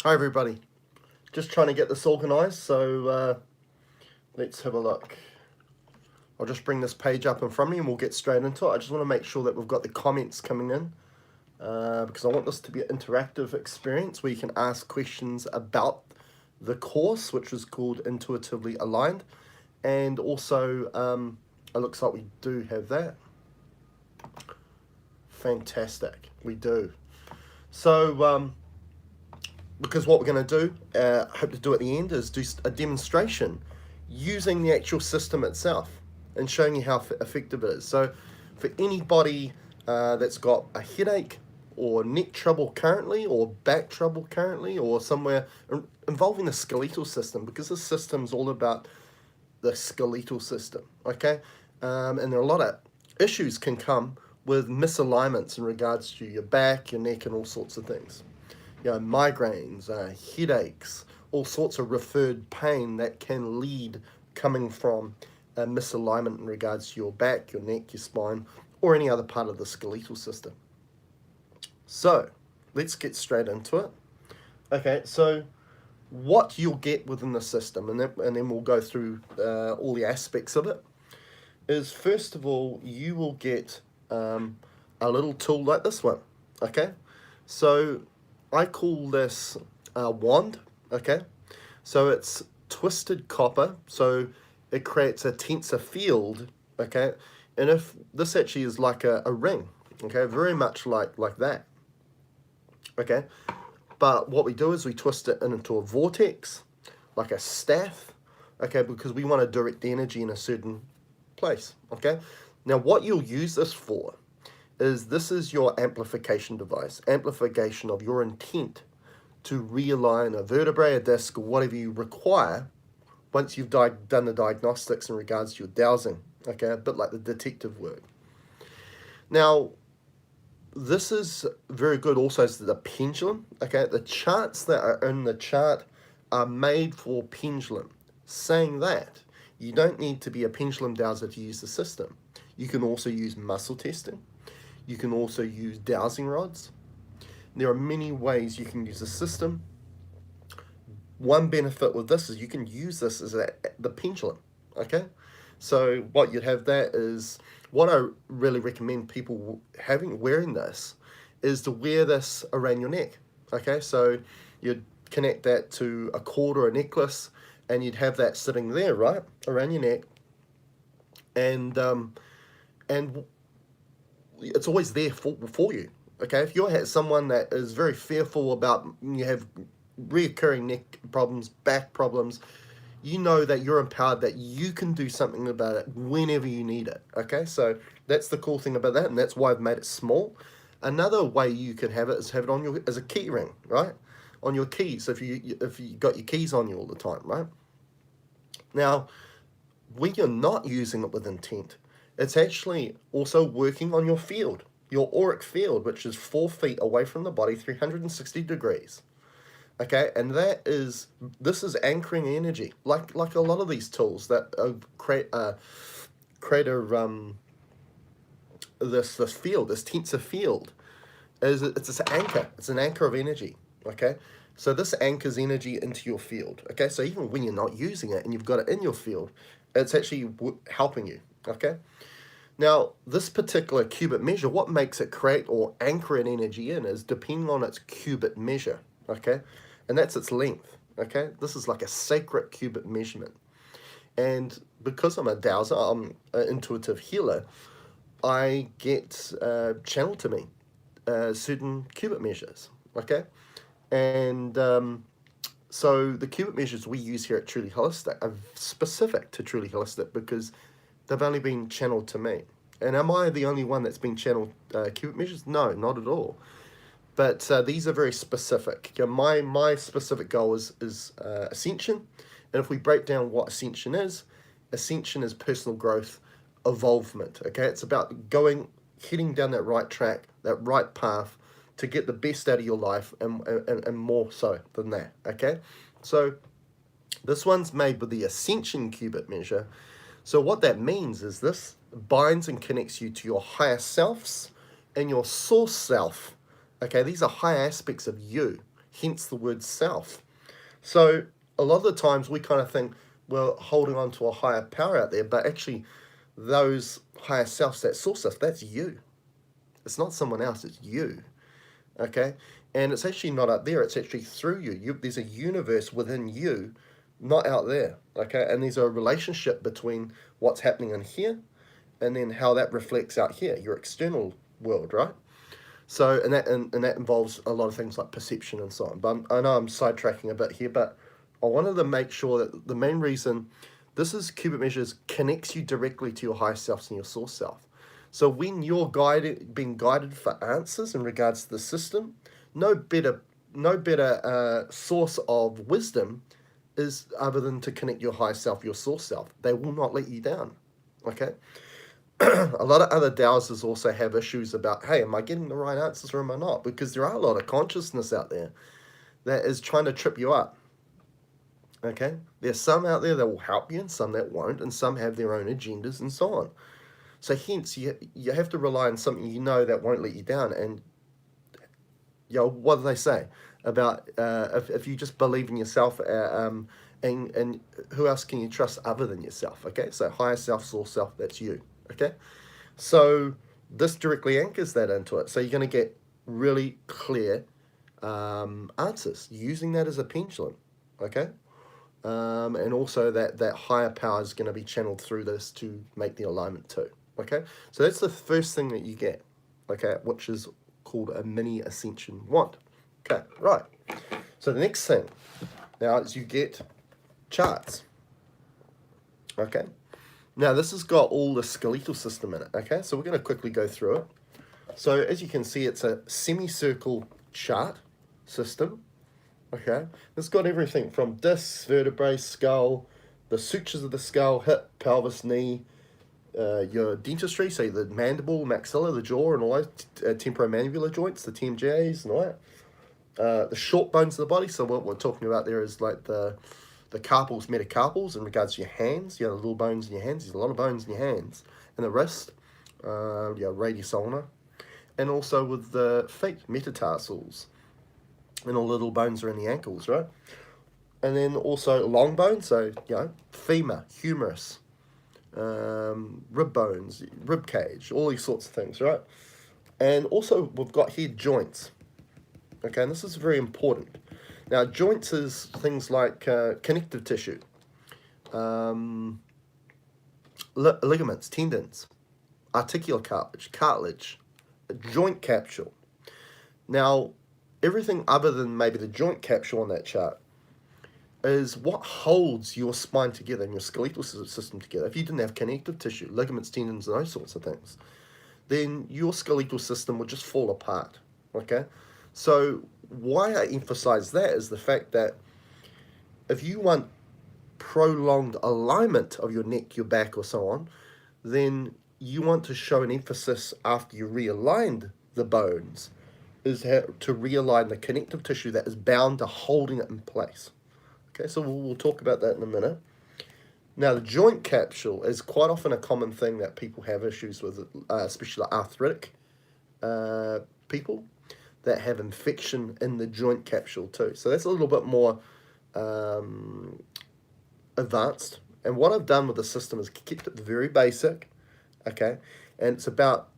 Hi everybody, just trying to get this organised, so let's have a look. I'll just bring this page up in front of me and we'll get straight into it. I just want to make sure that we've got the comments coming in because I want this to be an interactive experience where you can ask questions about the course, which is called Intuitively Aligned, and also it looks like we do have that. Fantastic, we do. So because what we're going to do, hope to do at the end, is do a demonstration using the actual system itself and showing you how effective it is. So for anybody that's got a headache or neck trouble currently or back trouble currently or somewhere involving the skeletal system, because this system's all about the skeletal system, okay? And there are a lot of issues can come with misalignments in regards to your back, your neck, and all sorts of things. You know, migraines, headaches, all sorts of referred pain that can lead coming from a misalignment in regards to your back, your neck, your spine, or any other part of the skeletal system. So let's get straight into it. Okay, so what you'll get within the system, and then we'll go through all the aspects of it, is first of all, you will get a little tool like this one, okay? So I call this wand, okay? So it's twisted copper, so it creates a tensor field, okay? And if this actually is like a ring, okay, very much like that, okay? But what we do is we twist it into a vortex, like a staff, okay, because we want to direct the energy in a certain place, okay? Now what you'll use this for is this is your amplification device, amplification of your intent to realign a vertebrae, a disc, or whatever you require once you've done the diagnostics in regards to your dowsing, okay, a bit like the detective work. Now, this is very good also as the pendulum, okay? The charts that are in the chart are made for pendulum, saying that you don't need to be a pendulum dowser to use the system. You can also use muscle testing. You can also use dowsing rods. There are many ways you can use the system. One benefit with this is you can use this as the pendulum, okay? So what you'd have that is, what I really recommend people wearing this is to wear this around your neck, okay? So you'd connect that to a cord or a necklace and you'd have that sitting there, right, around your neck. And it's always there for you, okay? If you're someone that is very fearful about, you have reoccurring neck problems, back problems, you know that you're empowered, that you can do something about it whenever you need it, okay? So that's the cool thing about that, and that's why I've made it small. Another way you can have it is have it on your, as a key ring, right? On your keys, if you got your keys on you all the time, right? Now, when you're not using it with intent, it's actually also working on your field, your auric field, which is 4 feet away from the body, 360 degrees. Okay, and this is anchoring energy, like a lot of these tools that create this field, this tensor field, it's this anchor. It's an anchor of energy. Okay, so this anchors energy into your field. Okay, so even when you're not using it and you've got it in your field, it's actually helping you. Okay. Now, this particular cubit measure, what makes it create or anchor an energy in is depending on its cubit measure, okay? And that's its length, okay? This is like a sacred cubit measurement. And because I'm a dowser, I'm an intuitive healer, I get channeled to me certain cubit measures, okay? And so the cubit measures we use here at Truly Holistic are specific to Truly Holistic because they've only been channeled to me. And am I the only one that's been channeled cubit measures? No, not at all. But these are very specific. You know, my specific goal is ascension. And if we break down what ascension is personal growth, evolvement. Okay, it's about heading down that right track, that right path to get the best out of your life and more so than that. Okay, so this one's made with the ascension cubit measure. So what that means is this binds and connects you to your higher selves and your source self. Okay, these are high aspects of you hence the word self. So a lot of the times we kind of think we're holding on to a higher power out there, but actually those higher selves, that source self, that's you. It's not someone else, it's you. Okay? And it's actually not up there, it's actually through you. There's a universe within you, not out there. Okay? And there's a relationship between what's happening in here and then how that reflects out here, your external world, right? So, and that involves a lot of things like perception and so on. But I know I'm sidetracking a bit here, but I wanted to make sure that the main reason this is cubic measures connects you directly to your higher self and your source self. So when you're being guided for answers in regards to the system, no better source of wisdom is other than to connect your higher self, your source self. They will not let you down. Okay. A lot of other dowsers also have issues about, hey, am I getting the right answers or am I not? Because there are a lot of consciousness out there that is trying to trip you up. Okay? There's some out there that will help you and some that won't, and some have their own agendas and so on. So hence, you have to rely on something you know that won't let you down. And, what do they say about if you just believe in yourself and who else can you trust other than yourself? Okay? So higher self, source self, that's you. Okay? So this directly anchors that into it. So you're going to get really clear answers using that as a pendulum. Okay? And also that higher power is going to be channeled through this to make the alignment too. Okay? So that's the first thing that you get. Okay? Which is called a mini ascension wand. Okay, right. So the next thing now is you get charts. Okay? Now, this has got all the skeletal system in it, okay? So we're going to quickly go through it. So as you can see, it's a semicircle chart system, okay? It's got everything from discs, vertebrae, skull, the sutures of the skull, hip, pelvis, knee, your dentistry, so the mandible, maxilla, the jaw, and all those temporomandibular joints, the TMJs and all that. The short bones of the body, so what we're talking about there is like the carpals, metacarpals in regards to your hands, the little bones in your hands. There's a lot of bones in your hands. And the wrist, radius ulna. And also with the feet, metatarsals. And all the little bones are in the ankles, right? And then also long bones, so, femur, humerus, rib bones, rib cage, all these sorts of things, right? And also we've got here joints. Okay, and this is very important. Now, joints is things like connective tissue, ligaments, tendons, articular cartilage, a joint capsule. Now, everything other than maybe the joint capsule on that chart is what holds your spine together and your skeletal system together. If you didn't have connective tissue, ligaments, tendons, and those sorts of things, then your skeletal system would just fall apart, okay? So why I emphasize that is the fact that if you want prolonged alignment of your neck, your back, or so on, then you want to show an emphasis after you realigned the bones is to realign the connective tissue that is bound to holding it in place. Okay, so we'll talk about that in a minute. Now, the joint capsule is quite often a common thing that people have issues with, especially arthritic people that have infection in the joint capsule too. So that's a little bit more advanced. And what I've done with the system is kept it very basic, okay? And it's about,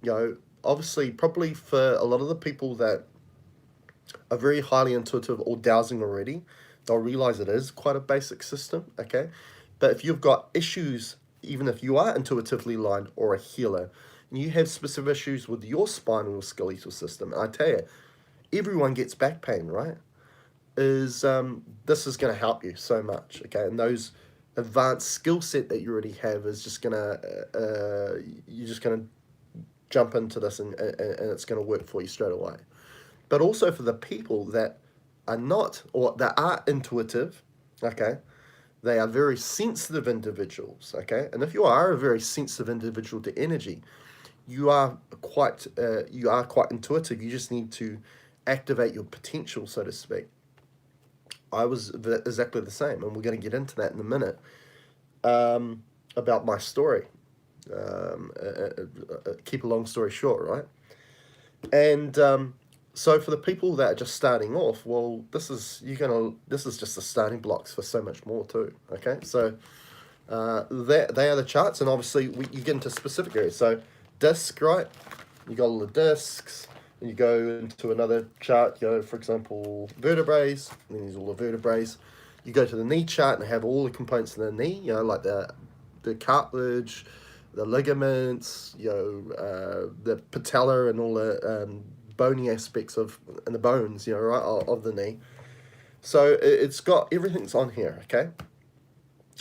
obviously probably for a lot of the people that are very highly intuitive or dowsing already, they'll realize it is quite a basic system, okay? But if you've got issues, even if you are intuitively aligned or a healer, and you have specific issues with your spinal or skeletal system, and I tell you, everyone gets back pain, right? This is going to help you so much, okay? And those advanced skill set that you already have is just going to, you're just going to jump into this and it's going to work for you straight away. But also for the people that are not, or that are intuitive, okay? They are very sensitive individuals, okay? And if you are a very sensitive individual to energy, you are quite intuitive. You just need to activate your potential, so to speak. I was exactly the same, and we're going to get into that in a minute about my story. Keep a long story short, right? And So for the people that are just starting off, well, this is just the starting blocks for so much more too. Okay, so they are the charts, and obviously you get into specific areas. So disc, right? You got all the discs, and you go into another chart. You go, for example, vertebrae. And then there's all the vertebrae. You go to the knee chart and have all the components of the knee. You know, like the cartilage, the ligaments. The patella and all the bony aspects and the bones. Right, of the knee. So it's got everything's on here. Okay.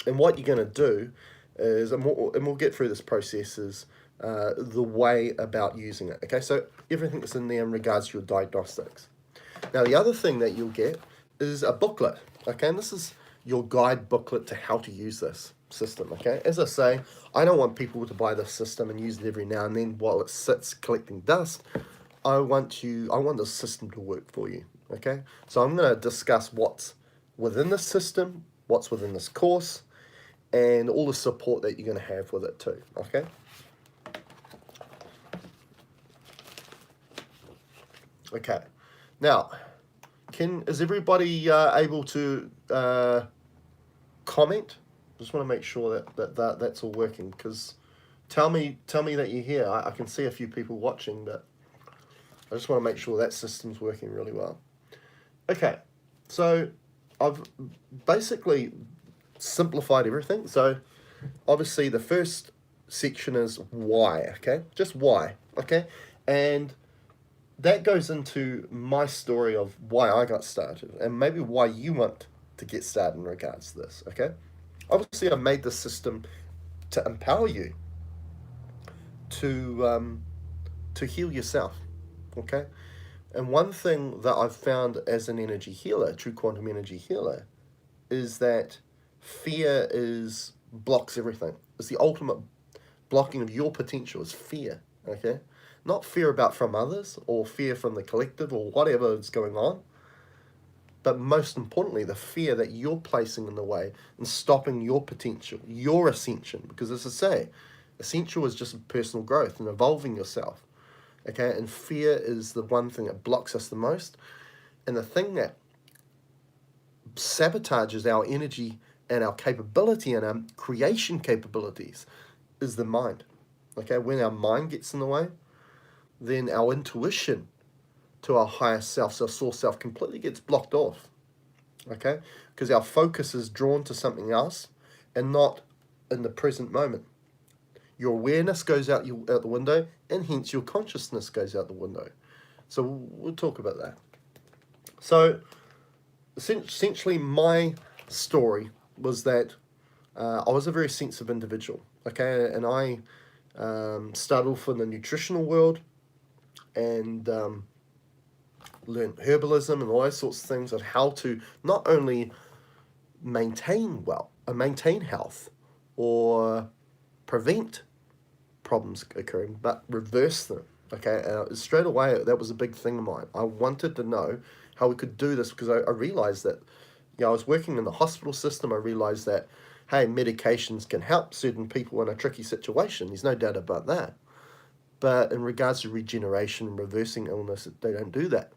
And what you're going to do is, and we'll get through this process, is the way about using it. Okay, so everything that's in there in regards to your diagnostics. Now, the other thing that you'll get is a booklet. Okay, and this is your guide booklet to how to use this system. Okay, as I say, I don't want people to buy this system and use it every now and then while it sits collecting dust. I want the system to work for you. Okay, so I'm going to discuss what's within this system, what's within this course, and all the support that you're going to have with it too. Okay. Okay. Now, is everybody able to comment? Just want to make sure that's all working, because tell me that you're here. I can see a few people watching, but I just want to make sure that system's working really well. Okay. So I've basically simplified everything. So obviously the first section is why. Okay, just why. Okay, and that goes into my story of why I got started, and maybe why you want to get started in regards to this. Okay, obviously I made this system to empower you to heal yourself. Okay, and one thing that I've found as an energy healer, true quantum energy healer, is that fear blocks everything. It's the ultimate blocking of your potential is fear. Okay, not fear from others or fear from the collective or whatever is going on, but most importantly, the fear that you're placing in the way and stopping your potential, your ascension. Because as I say, essential is just personal growth and evolving yourself. Okay, and fear is the one thing that blocks us the most, and the thing that sabotages our energy and our capability and our creation capabilities is the mind. Okay, when our mind gets in the way, then our intuition to our higher self, our source self, completely gets blocked off. Okay, because our focus is drawn to something else and not in the present moment. Your awareness goes out the window, and hence your consciousness goes out the window. So we'll talk about that. So essentially, my story was that I was a very sensitive individual. Okay, and I started off in the nutritional world and learned herbalism and all those sorts of things of how to not only maintain health or prevent problems occurring, but reverse them. Okay, straight away that was a big thing of mine. I wanted to know how we could do this, because I realized that, I was working in the hospital system. I realized that, hey, medications can help certain people in a tricky situation. There's no doubt about that. But in regards to regeneration and reversing illness, they don't do that.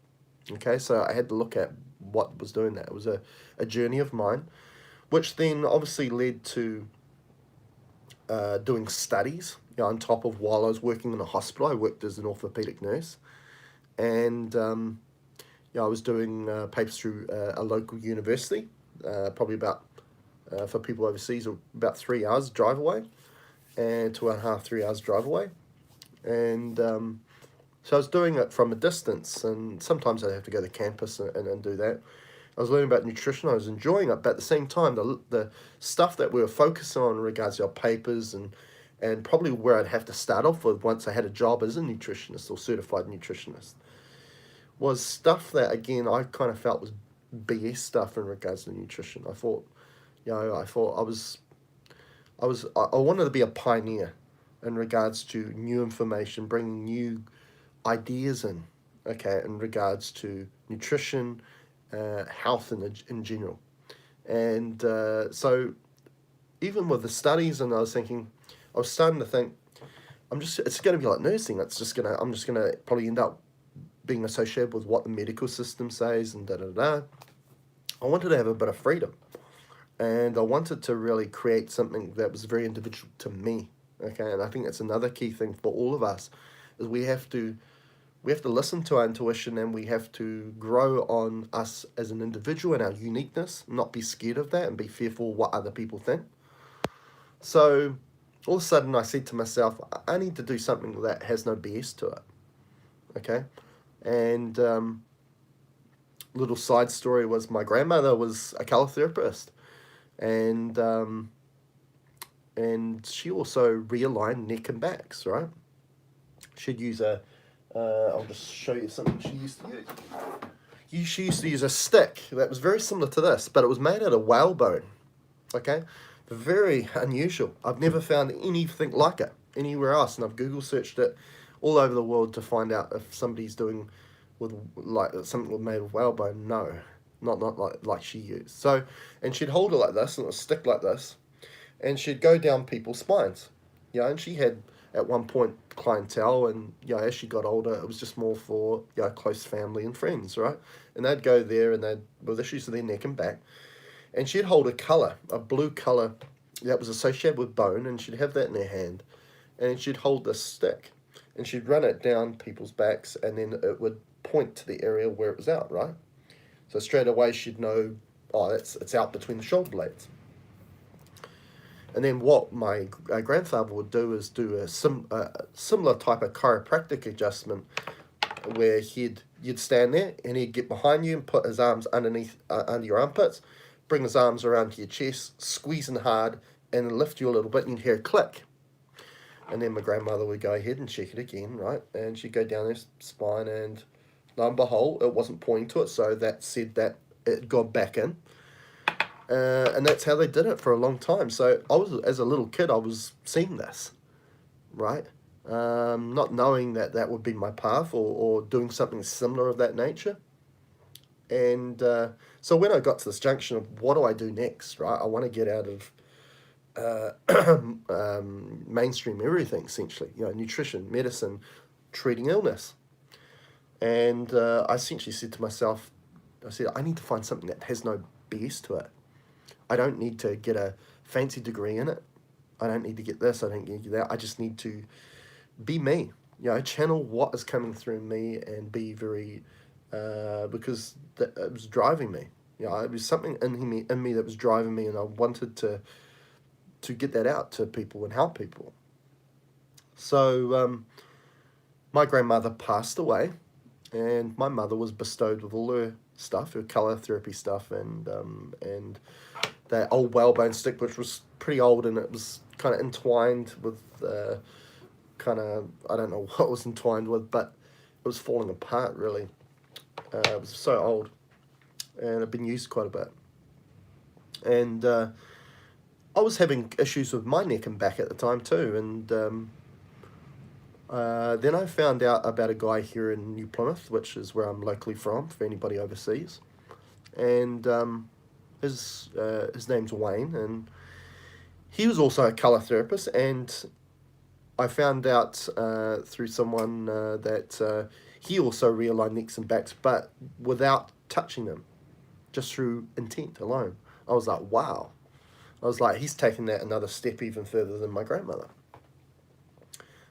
Okay, so I had to look at what was doing that. It was a journey of mine, which then obviously led to doing studies. On top of, while I was working in a hospital, I worked as an orthopedic nurse, and I was doing papers through a local university, probably about, for people overseas, about 3 hours drive away, and 2.5, 3 hours drive away. And so I was doing it from a distance, and sometimes I'd have to go to campus and do that. I was learning about nutrition. I was enjoying it, but at the same time, the stuff that we were focusing on in regards to our papers and probably where I'd have to start off with once I had a job as a nutritionist or certified nutritionist, was stuff that, again, I kind of felt was BS stuff in regards to nutrition. I thought, I wanted to be a pioneer in regards to new information, bringing new ideas in, okay, in regards to nutrition, health in general. And so even with the studies, and I was starting to think, it's going to be like nursing. I'm just going to probably end up being associated with what the medical system says and da-da-da. I wanted to have a bit of freedom. And I wanted to really create something that was very individual to me. Okay, and I think that's another key thing for all of us, is we have to listen to our intuition, and we have to grow on us as an individual and our uniqueness, not be scared of that and be fearful what other people think. So all of a sudden I said to myself, I need to do something that has no BS to it. Okay, and little side story was my grandmother was a colour therapist, and she also realigned neck and backs, right? She'd use I'll just show you something she used to use. She used to use a stick that was very similar to this, but it was made out of whalebone, okay? Very unusual. I've never found anything like it anywhere else, and I've Google searched it all over the world to find out if somebody's doing with like something made of whalebone. No, not like she used. So, and she'd hold it like this, and it would stick like this, and she'd go down people's spines, and she had at one point clientele, and as she got older, it was just more for close family and friends, right? And they'd go there, and they'd with issues with their neck and back, and she'd hold a blue color that was associated with bone, and she'd have that in her hand, and she'd hold this stick, and she'd run it down people's backs, and then it would point to the area where it was out, right? So straight away she'd know, it's out between the shoulder blades. And then what my grandfather would do is do a similar type of chiropractic adjustment, where you'd stand there, and he'd get behind you and put his arms underneath under your armpits, bring his arms around to your chest, squeezing hard, and lift you a little bit, and you'd hear a click. And then my grandmother would go ahead and check it again, right? And she'd go down her spine, and lo and behold, it wasn't pointing to it, so that said that it got back in. And that's how they did it for a long time. So as a little kid, I was seeing this, right? Not knowing that would be my path, or doing something similar of that nature. And so when I got to this junction of what do I do next, right? I want to get out of mainstream everything, essentially, nutrition, medicine, treating illness. And I essentially said to myself, I need to find something that has no BS to it. I don't need to get a fancy degree in it. I don't need to get this. I don't need to get that. I just need to be me. Channel what is coming through me, and be very, because it was driving me. It was something in me that was driving me, and I wanted to get that out to people and help people. So my grandmother passed away, and my mother was bestowed with all her stuff, her colour therapy stuff, and that old whalebone stick, which was pretty old, and it was kind of entwined with I don't know what it was entwined with, but it was falling apart, really. It was so old, and it had been used quite a bit. And I was having issues with my neck and back at the time too, and then I found out about a guy here in New Plymouth, which is where I'm locally from, for anybody overseas. And his name's Wayne, and he was also a colour therapist, and I found out through someone that he also realigned necks and backs, but without touching them, just through intent alone. I was like, wow. I was like, he's taken that another step even further than my grandmother.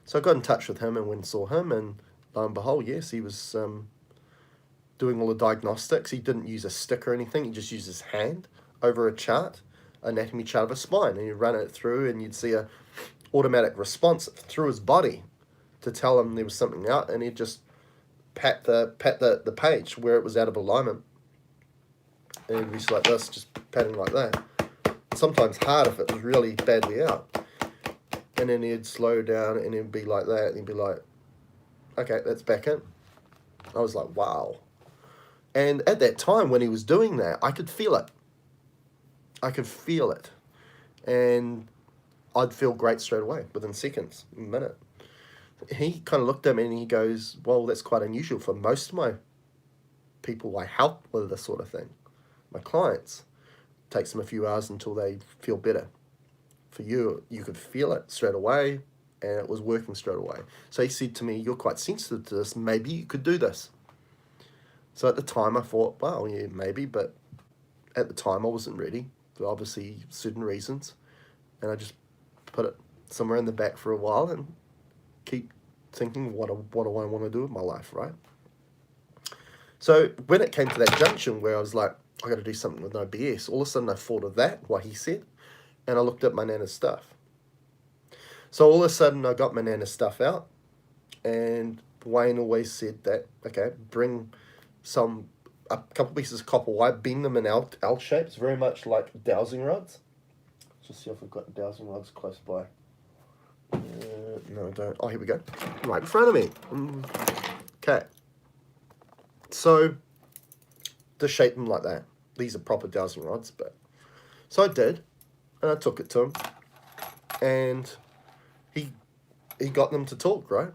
So I got in touch with him and went and saw him, and lo and behold, yes, he was doing all the diagnostics. He didn't use a stick or anything. He just used his hand over a chart, anatomy chart of a spine, and he'd run it through, and you'd see a automatic response through his body to tell him there was something out, and he'd just pat the page where it was out of alignment. And he'd be just like this, just patting like that. Sometimes hard if it was really badly out. And then he'd slow down, and he'd be like that, and he'd be like, okay, that's back in. I was like, wow. And at that time when he was doing that, I could feel it. I could feel it. And I'd feel great straight away, within seconds, a minute. He kind of looked at me and he goes, well, that's quite unusual for most of my people I help with this sort of thing. My clients, it takes them a few hours until they feel better. For you, you could feel it straight away, and it was working straight away. So he said to me, you're quite sensitive to this, maybe you could do this. So at the time I thought, well, yeah, maybe, but at the time I wasn't ready for obviously certain reasons, and I just put it somewhere in the back for a while and keep thinking what do I want to do with my life, right? So when it came to that junction where I was like, I got to do something with no BS, all of a sudden I thought of that, what he said, and I looked at my nana's stuff. So all of a sudden I got my nana's stuff out, and Wayne always said that, okay, bring a couple pieces of copper wire, bend them in L shapes, very much like dowsing rods. Let's just see if we've got dowsing rods close by. No, I don't. Oh, here we go. Right in front of me. Okay. So, just shape them like that. These are proper dowsing rods, but... So I did, and I took it to him, and he got them to talk, right?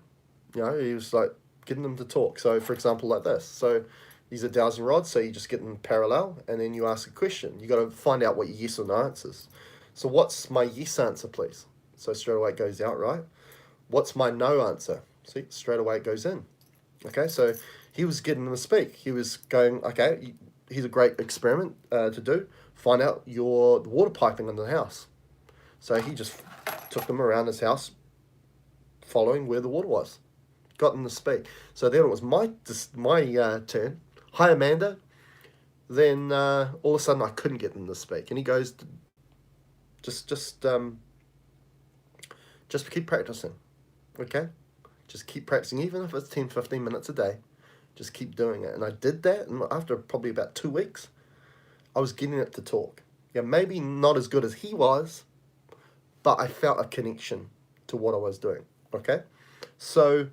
You know, he was like getting them to talk. So, for example, like this. So, these are dowsing rods, so you just get them parallel, and then you ask a question. You got to find out what your yes or no answers. So, what's my yes answer, please? So, straight away it goes out, right? What's my no answer? See, straight away it goes in. Okay, so he was getting them to speak. He was going, okay, here's a great experiment to do. Find out your water piping in the house. So he just took them around his house, following where the water was. Got them to speak. So then it was my turn. Hi, Amanda. Then all of a sudden I couldn't get them to speak, and he goes, just keep practicing, okay? Just keep practicing, even if it's 10, 15 minutes a day. Just keep doing it. And I did that, and after probably about 2 weeks, I was getting it to talk. Yeah, maybe not as good as he was, but I felt a connection to what I was doing, okay? So,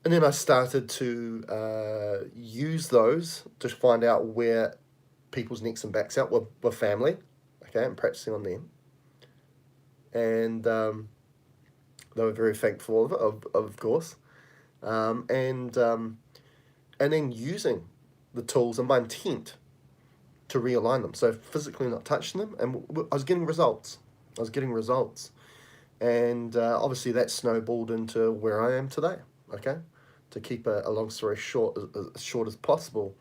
and then I started to use those to find out where people's necks and backs out were family, okay, and practicing on them. And they were very thankful of course. And then using the tools and my intent to realign them. So physically not touching them, and I was getting results. And obviously that snowballed into where I am today, okay? To keep a long story short, as short as possible.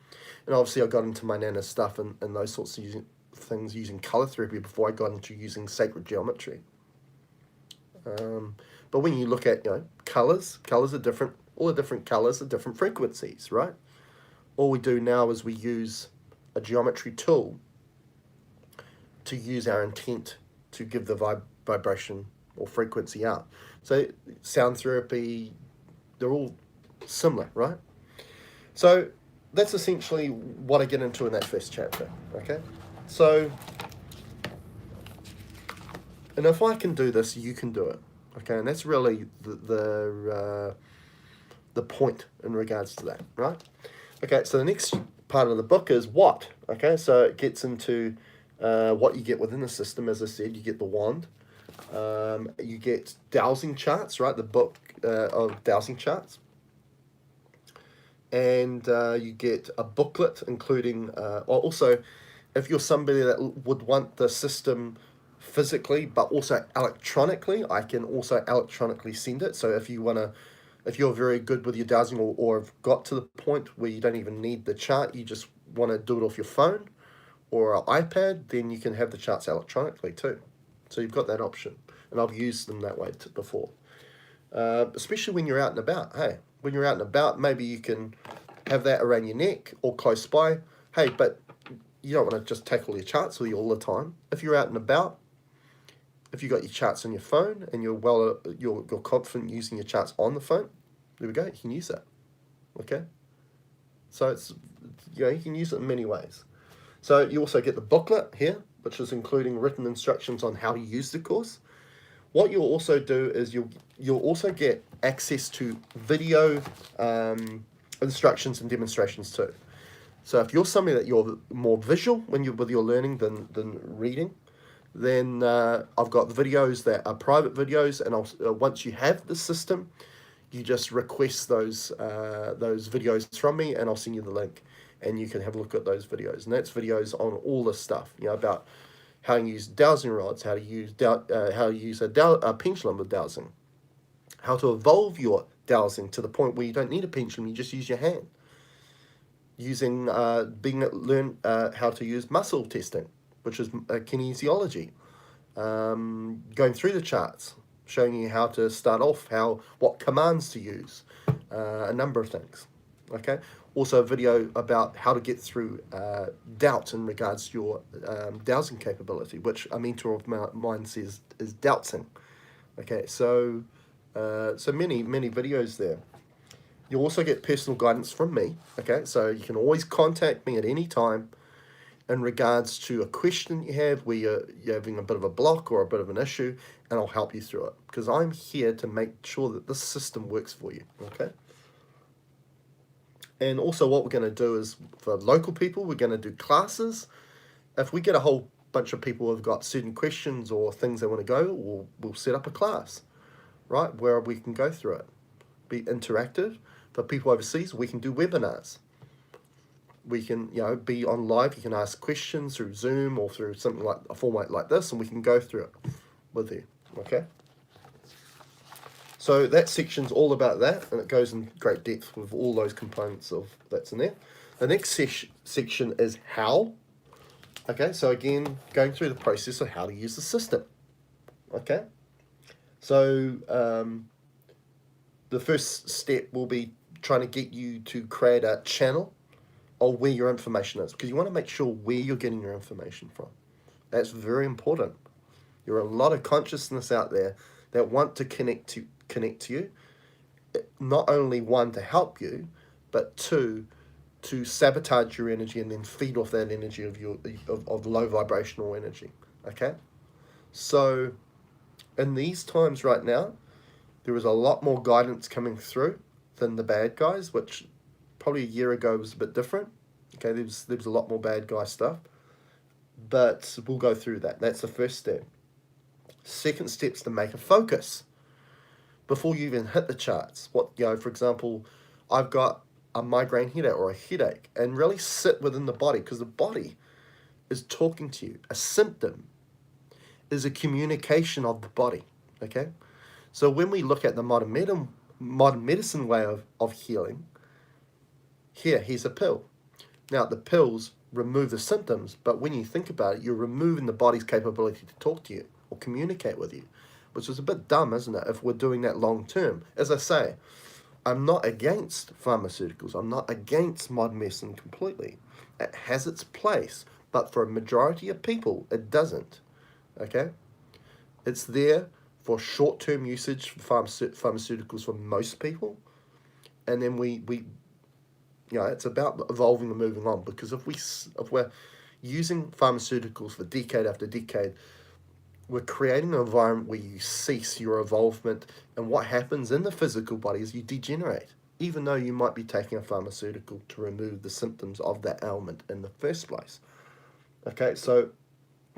And obviously I got into my nana's stuff and those sorts of things using colour therapy before I got into using sacred geometry. But when you look at, colours are different. All the different colours are different frequencies, right? All we do now is we use a geometry tool to use our intent to give the vibration or frequency out. So sound therapy, they're all similar, right? So that's essentially what I get into in that first chapter, okay? So, and if I can do this, you can do it, okay? And that's really the point in regards to that, right? Okay, so the next part of the book is what, okay? So it gets into what you get within the system. As I said, you get the wand, you get dowsing charts, right? The book of dowsing charts. And you get a booklet including, also, if you're somebody that would want the system physically but also electronically, I can also electronically send it. So if you're very good with your dowsing or have got to the point where you don't even need the chart, you just want to do it off your phone or an iPad, then you can have the charts electronically too. So you've got that option. And I've used them that way before. Especially when you're out and about. Hey, when you're out and about, maybe you can have that around your neck or close by. Hey, but you don't want to just take all your charts with you all the time. If you're out and about, if you got your charts on your phone and you're confident using your charts on the phone, there we go, you can use that. Okay? So it's, you can use it in many ways. So you also get the booklet here, which is including written instructions on how to use the course. What you'll also do is you'll also get access to video instructions and demonstrations too. So if you're somebody that you're more visual with your learning than reading, then I've got videos that are private videos, and once you have the system, you just request those videos from me, and I'll send you the link, and you can have a look at those videos. And that's videos on all this stuff, about how you use dowsing rods, how to use a pendulum with dowsing, how to evolve your dowsing to the point where you don't need a pendulum, you just use your hand. using learn how to use muscle testing, which is kinesiology, going through the charts, showing you how to start off, what commands to use, a number of things. Okay. Also a video about how to get through doubt in regards to your dowsing capability, which a mentor of mine says is dowsing. Okay, so many videos there. You also get personal guidance from me. Okay, so you can always contact me at any time in regards to a question you have where you're having a bit of a block or a bit of an issue, and I'll help you through it because I'm here to make sure that this system works for you. Okay. And also what we're going to do is, for local people, we're going to do classes. If we get a whole bunch of people who've got certain questions or things they want to go, we'll set up a class, right, where we can go through it. Be interactive. For people overseas, we can do webinars. We can, be on live. You can ask questions through Zoom or through something like a format like this, and we can go through it with you. Okay. So that section's all about that, and it goes in great depth with all those components that's in there. The next section is how. Okay, so again, going through the process of how to use the system. Okay, so the first step will be trying to get you to create a channel of where your information is, because you want to make sure where you're getting your information from. That's very important. There are a lot of consciousness out there that want to connect to you, not only one, to help you, but two, to sabotage your energy and then feed off that energy of low vibrational energy. Okay, so in these times right now, there is a lot more guidance coming through than the bad guys, which probably a year ago was a bit different. Okay, there was a lot more bad guy stuff, but we'll go through that. That's the first step. Second step is to make a focus before you even hit the charts. For example, I've got a migraine headache or a headache, and really sit within the body, because the body is talking to you. A symptom is a communication of the body. Okay, so when we look at the modern medicine way of healing, here's a pill. Now the pills remove the symptoms, but when you think about it, you're removing the body's capability to talk to you or communicate with you, which is a bit dumb, isn't it, if we're doing that long term? As I say, I'm not against pharmaceuticals. I'm not against modern medicine completely. It has its place, but for a majority of people, it doesn't. Okay? It's there for short-term usage for pharmaceuticals for most people, and then it's about evolving and moving on. Because if we're using pharmaceuticals for decade after decade, we're creating an environment where you cease your evolvement, and what happens in the physical body is you degenerate, even though you might be taking a pharmaceutical to remove the symptoms of that ailment in the first place. Okay, so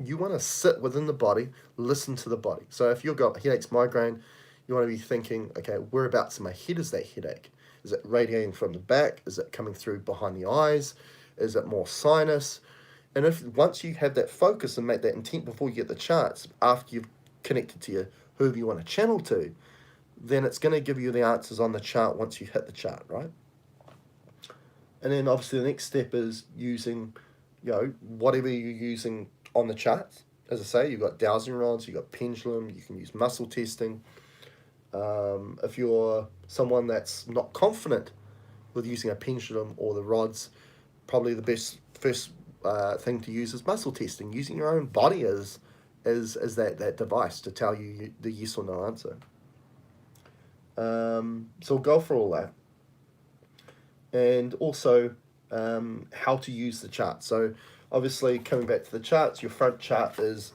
you want to sit within the body, listen to the body. So if you've got headaches, migraine, you want to be thinking, okay, whereabouts in my head is that headache? Is it radiating from the back? Is it coming through behind the eyes? Is it more sinus? And once you have that focus and make that intent before you get the charts, after you've connected to whoever you want to channel to, then it's going to give you the answers on the chart once you hit the chart, right? And then obviously the next step is using, whatever you're using on the charts. As I say, you've got dowsing rods, you've got pendulum, you can use muscle testing. If you're someone that's not confident with using a pendulum or the rods, probably the best first thing to use is muscle testing, using your own body as that device to tell you the yes or no answer. So we'll go for all that. And also how to use the chart. So obviously, coming back to the charts, your front chart is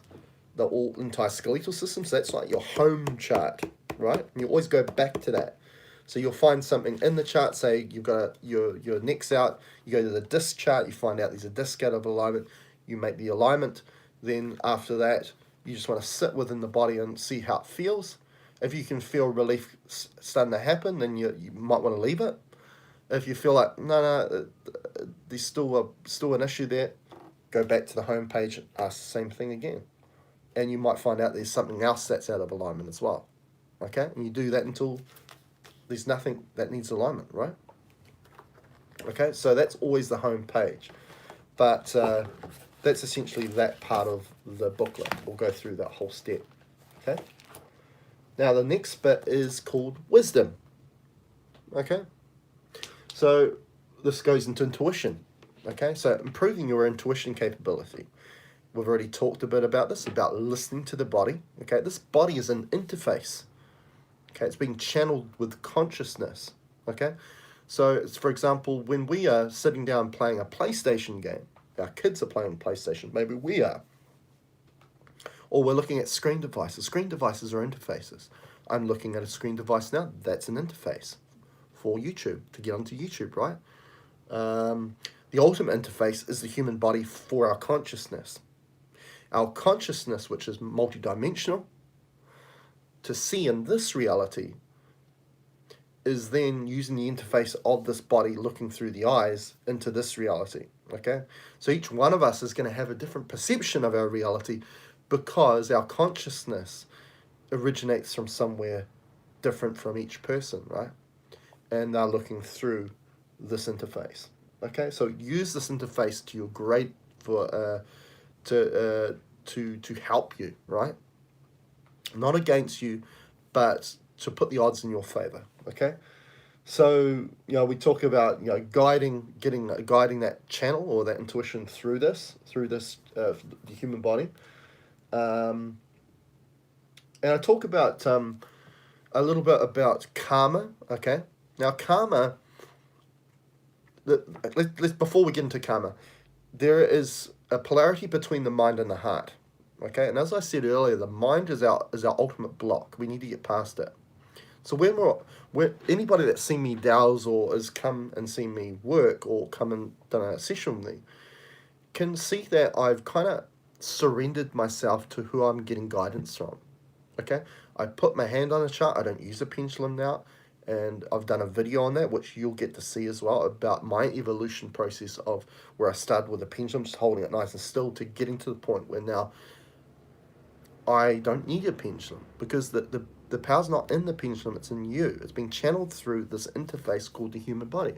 the entire skeletal system. So that's like your home chart, right? And you always go back to that. So you'll find something in the chart, say you've got your neck's out, you go to the disc chart, you find out there's a disc out of alignment, you make the alignment. Then after that, you just want to sit within the body and see how it feels. If you can feel relief starting to happen, then you might want to leave it. If you feel like, no, there's still an issue there, go back to the home page and ask the same thing again. And you might find out there's something else that's out of alignment as well. Okay? And you do that until there's nothing that needs alignment, right? Okay, so that's always the home page. But that's essentially that part of the booklet. We'll go through that whole step. Okay. Now the next bit is called wisdom. Okay. So this goes into intuition. Okay, so improving your intuition capability. We've already talked a bit about this, about listening to the body. Okay, this body is an interface. Okay, it's being channeled with consciousness. Okay, so it's, for example, when we are sitting down playing a PlayStation game, our kids are playing PlayStation, maybe we are, or we're looking at screen devices. Screen devices are interfaces. I'm looking at a screen device now, that's an interface for YouTube, to get onto YouTube, right? The ultimate interface is the human body for our consciousness. Our consciousness, which is multidimensional, to see in this reality, is then using the interface of this body looking through the eyes into this reality. Okay? So each one of us is going to have a different perception of our reality because our consciousness originates from somewhere different from each person, right? And they're looking through this interface. Okay, so use this interface to your great for to help you, right? Not against you, but to put the odds in your favor. Okay, so we talk about guiding that channel or that intuition through this the human body, and I talk about a little bit about karma. Okay, now karma. Let's before we get into karma, there is a polarity between the mind and the heart. Okay, and as I said earlier, the mind is our ultimate block. We need to get past it. So when anybody that's seen me douse or has come and seen me work or come and done a session with me can see that I've kind of surrendered myself to who I'm getting guidance from. Okay, I put my hand on a chart. I don't use a pendulum now. And I've done a video on that, which you'll get to see as well, about my evolution process of where I started with a pendulum, just holding it nice and still, to getting to the point where now I don't need a pendulum, because the power's not in the pendulum, it's in you. It's being channeled through this interface called the human body.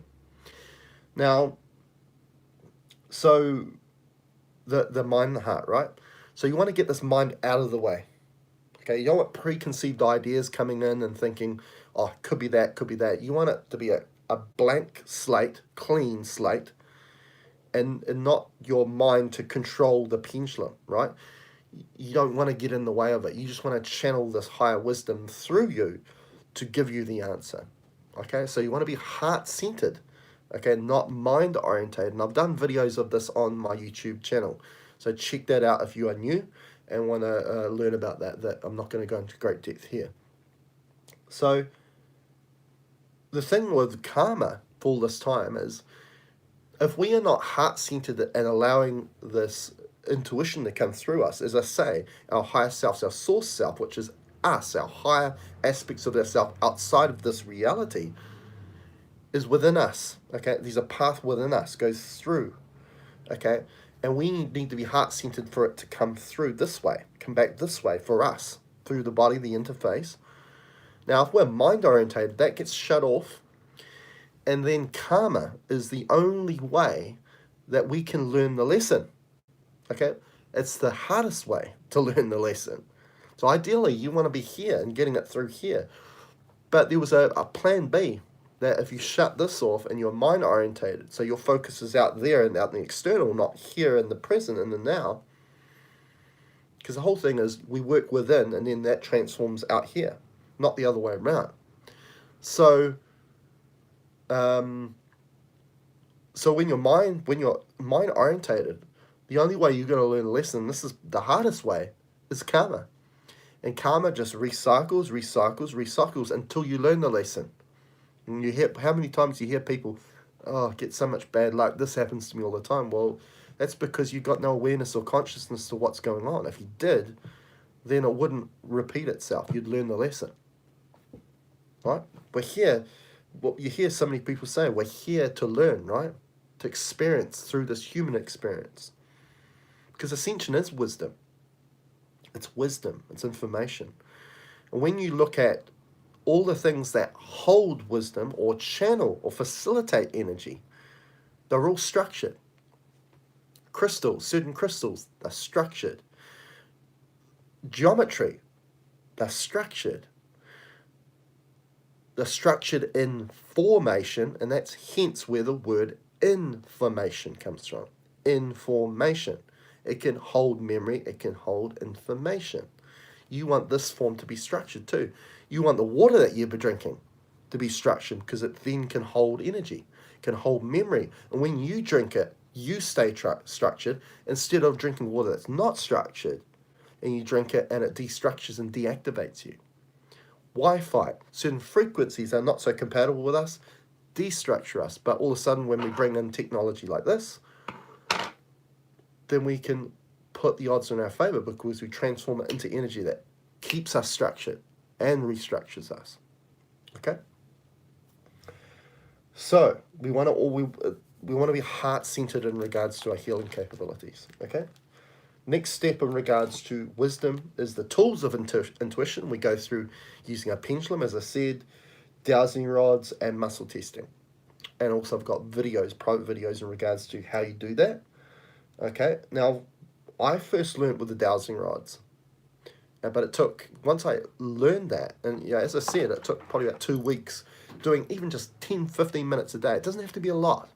Now, so the mind and the heart, right? So you want to get this mind out of the way. Okay, you don't want preconceived ideas coming in and thinking, oh, could be that, could be that. You want it to be a blank slate, clean slate, and not your mind to control the pendulum, right? You don't want to get in the way of it. You just want to channel this higher wisdom through you to give you the answer. Okay, so you want to be heart-centered, okay, not mind-orientated. And I've done videos of this on my YouTube channel. So check that out if you are new and want to learn about that I'm not going to go into great depth here. So the thing with karma for all this time is, if we are not heart-centered and allowing this intuition to come through us, as I say, our higher self, our source self, which is us, our higher aspects of ourself outside of this reality, is within us. Okay, there's a path within us, goes through. Okay, and we need to be heart-centered for it to come through this way, come back this way for us, through the body, the interface. Now, if we're mind-orientated, that gets shut off, and then karma is the only way that we can learn the lesson. Okay, it's the hardest way to learn the lesson. So ideally, you want to be here and getting it through here. But there was a plan B, that if you shut this off and you're mind orientated, so your focus is out there and out in the external, not here in the present, in the now. Because the whole thing is we work within and then that transforms out here, not the other way around. So, so when you're mind orientated, the only way you're going to learn a lesson, this is the hardest way, is karma. And karma just recycles until you learn the lesson. And you hear, how many times you hear people, oh, get so much bad luck, this happens to me all the time. Well, that's because you've got no awareness or consciousness to what's going on. If you did, then it wouldn't repeat itself. You'd learn the lesson. Right? We're here, what you hear so many people say, we're here to learn, right? To experience through this human experience. Because ascension is wisdom. It's wisdom, it's information. And when you look at all the things that hold wisdom or channel or facilitate energy, They're all structured. Crystals, certain crystals, they're structured. Geometry, they're structured. They're structured in formation, and that's hence where the word information comes from. Information. It can hold memory, it can hold information. You want this form to be structured too. You want the water that you've been drinking to be structured, because it then can hold energy, can hold memory. And when you drink it, you stay structured instead of drinking water that's not structured, and you drink it and it destructures and deactivates you. Wi-Fi, certain frequencies are not so compatible with us, destructure us. But all of a sudden, when we bring in technology like this, then we can put the odds in our favor, because we transform it into energy that keeps us structured and restructures us. Okay? So we want to be heart-centered in regards to our healing capabilities. Okay? Next step in regards to wisdom is the tools of intuition. We go through using a pendulum, as I said, dowsing rods, and muscle testing. And also I've got videos, private videos in regards to how you do that. Okay, now I first learned with the dowsing rods. But it took, once I learned that, and as I said, it took probably about 2 weeks doing even just 10, 15 minutes a day. It doesn't have to be a lot.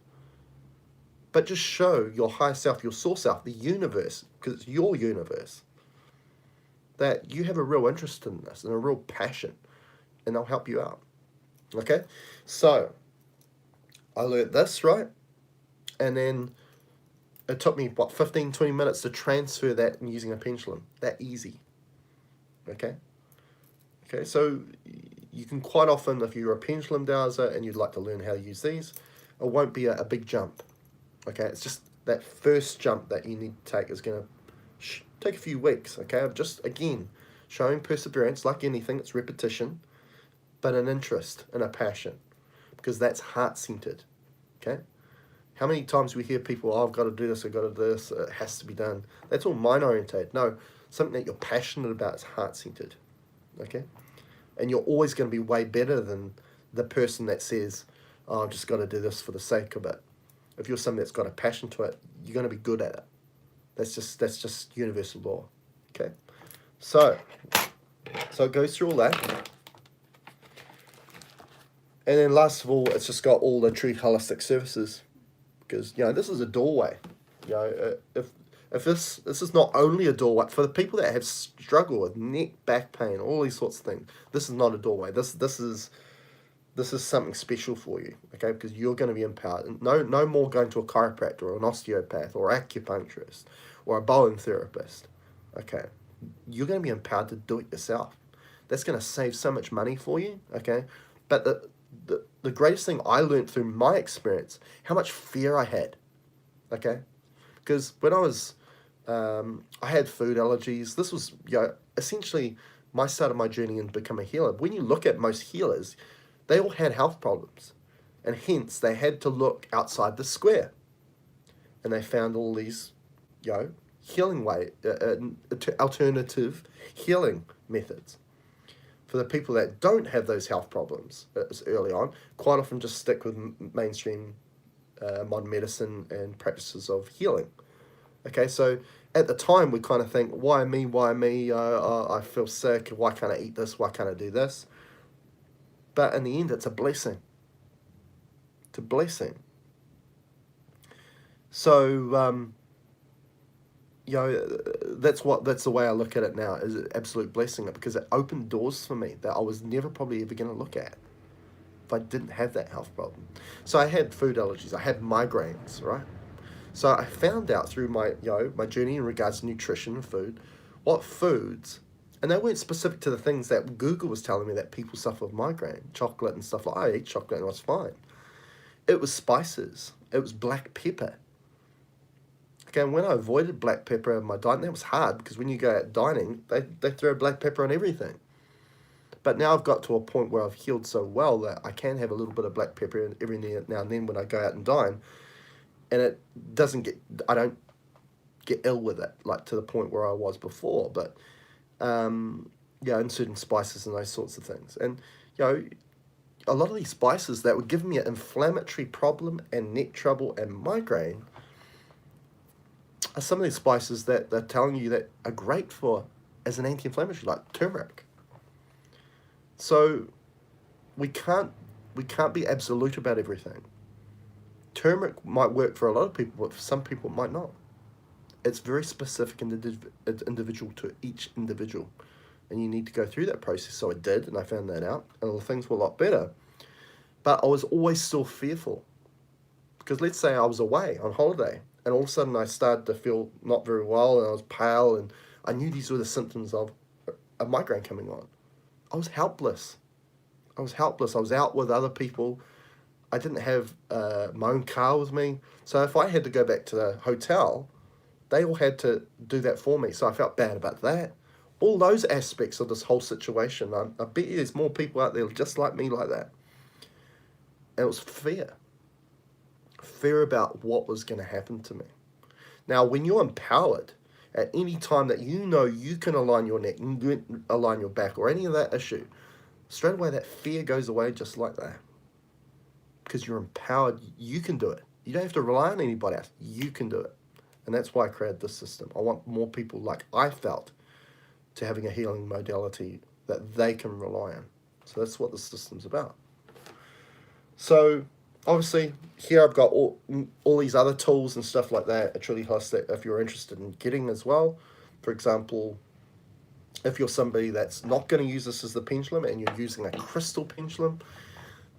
But just show your higher self, your source self, the universe, because it's your universe, that you have a real interest in this and a real passion, and they'll help you out. Okay? So, I learned this, right? And then it took me, 15, 20 minutes to transfer that using a pendulum. That easy. Okay? Okay, so you can quite often, if you're a pendulum dowser and you'd like to learn how to use these, it won't be a big jump. Okay, it's just that first jump that you need to take is going to take a few weeks. Okay, of just, again, showing perseverance. Like anything, it's repetition, but an interest and a passion, because that's heart-centered. Okay, how many times we hear people, oh, I've got to do this, I've got to do this, it has to be done. That's all mind-orientated. No, something that you're passionate about is heart-centered. Okay, and you're always going to be way better than the person that says, oh, I've just got to do this for the sake of it. If you're somebody that's got a passion to it, you're going to be good at it. That's just universal law. Okay, so it goes through all that, and then last of all, it's just got all the true holistic services, because this is a doorway. If this is not only a doorway for the people that have struggle with neck, back pain, all these sorts of things. This is not a doorway. This is something special for you, okay? Because you're going to be empowered. No more going to a chiropractor or an osteopath or acupuncturist or a bone therapist, okay? You're going to be empowered to do it yourself. That's going to save so much money for you, okay? But the greatest thing I learned through my experience, how much fear I had, okay? Because when I was, I had food allergies. This was, essentially my start of my journey in becoming a healer. When you look at most healers, they all had health problems, and hence they had to look outside the square, and they found all these, healing alternative healing methods. For the people that don't have those health problems early on, quite often just stick with mainstream modern medicine and practices of healing. Okay, so at the time we kind of think, why me? I feel sick. Why can't I eat this? Why can't I do this? But in the end, it's a blessing. It's a blessing. So, that's the way I look at it now, is an absolute blessing, because it opened doors for me that I was never probably ever going to look at if I didn't have that health problem. So I had food allergies. I had migraines, right? So I found out through my journey in regards to nutrition and food, what foods. And they weren't specific to the things that Google was telling me that people suffer with migraine, chocolate and stuff like that. I eat chocolate and I was fine. It was spices. It was black pepper. Okay, and when I avoided black pepper in my diet, that was hard, because when you go out dining, they throw black pepper on everything. But now I've got to a point where I've healed so well that I can have a little bit of black pepper every now and then when I go out and dine, and I don't get ill with it, like to the point where I was before. But and certain spices and those sorts of things. And, a lot of these spices that were giving me an inflammatory problem and neck trouble and migraine are some of these spices that they're telling you that are great for as an anti-inflammatory, like turmeric. So we can't be absolute about everything. Turmeric might work for a lot of people, but for some people it might not. It's very specific and individual to each individual, and you need to go through that process. So I did, and I found that out, and things were a lot better. But I was always still fearful, because let's say I was away on holiday, and all of a sudden I started to feel not very well, and I was pale, and I knew these were the symptoms of a migraine coming on. I was helpless. I was out with other people. I didn't have my own car with me. So if I had to go back to the hotel, they all had to do that for me. So I felt bad about that. All those aspects of this whole situation, I bet you there's more people out there just like me like that. And it was fear. Fear about what was going to happen to me. Now, when you're empowered, at any time that you know you can align your neck, align your back, or any of that issue, straight away that fear goes away just like that. Because you're empowered, you can do it. You don't have to rely on anybody else. You can do it. And that's why I created this system. I want more people like I felt to having a healing modality that they can rely on. So that's what the system's about. So obviously here I've got all these other tools and stuff like that at Truly Holistic if you're interested in getting as well. For example, if you're somebody that's not going to use this as the pendulum and you're using a crystal pendulum,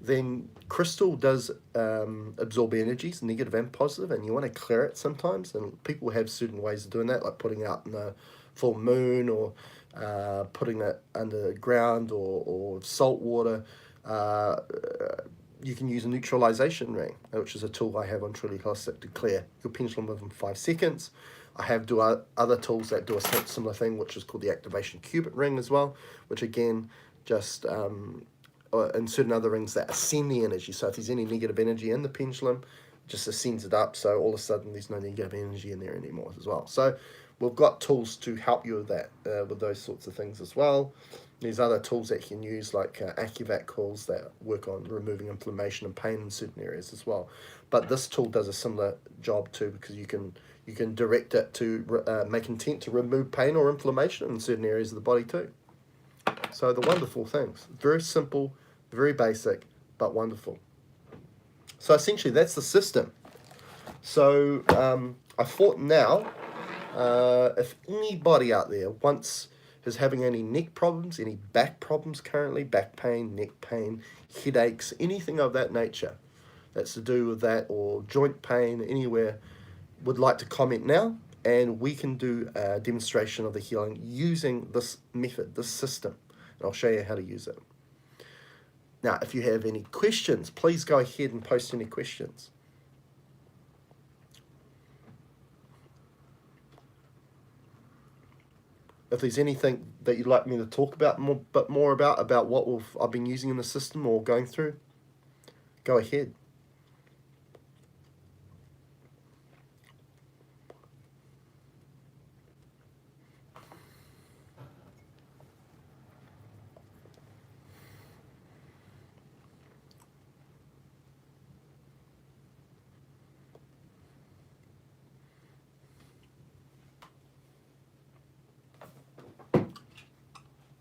then crystal does absorb energies, negative and positive, and you want to clear it sometimes. And people have certain ways of doing that, like putting it out in the full moon, or putting it underground, or salt water. You can use a neutralization ring, which is a tool I have on Truly Holistic to clear your pendulum within 5 seconds. I have other tools that do a similar thing, which is called the activation cubit ring as well, which again just and certain other rings that ascend the energy. So if there's any negative energy in the pendulum, just ascends it up, so all of a sudden there's no negative energy in there anymore as well. So we've got tools to help you with that, with those sorts of things as well. There's other tools that you can use, like AccuVac coils that work on removing inflammation and pain in certain areas as well. But this tool does a similar job too, because you can direct it to make intent to remove pain or inflammation in certain areas of the body too. So the wonderful things. Very simple, very basic, but wonderful. So essentially that's the system. So I thought now, if anybody out there is having any neck problems, any back problems currently, back pain, neck pain, headaches, anything of that nature that's to do with that, or joint pain anywhere, would like to comment now, and we can do a demonstration of the healing using this method, this system, and I'll show you how to use it. Now, if you have any questions, please go ahead and post any questions. If there's anything that you'd like me to talk about more about what I've been using in the system or going through, go ahead.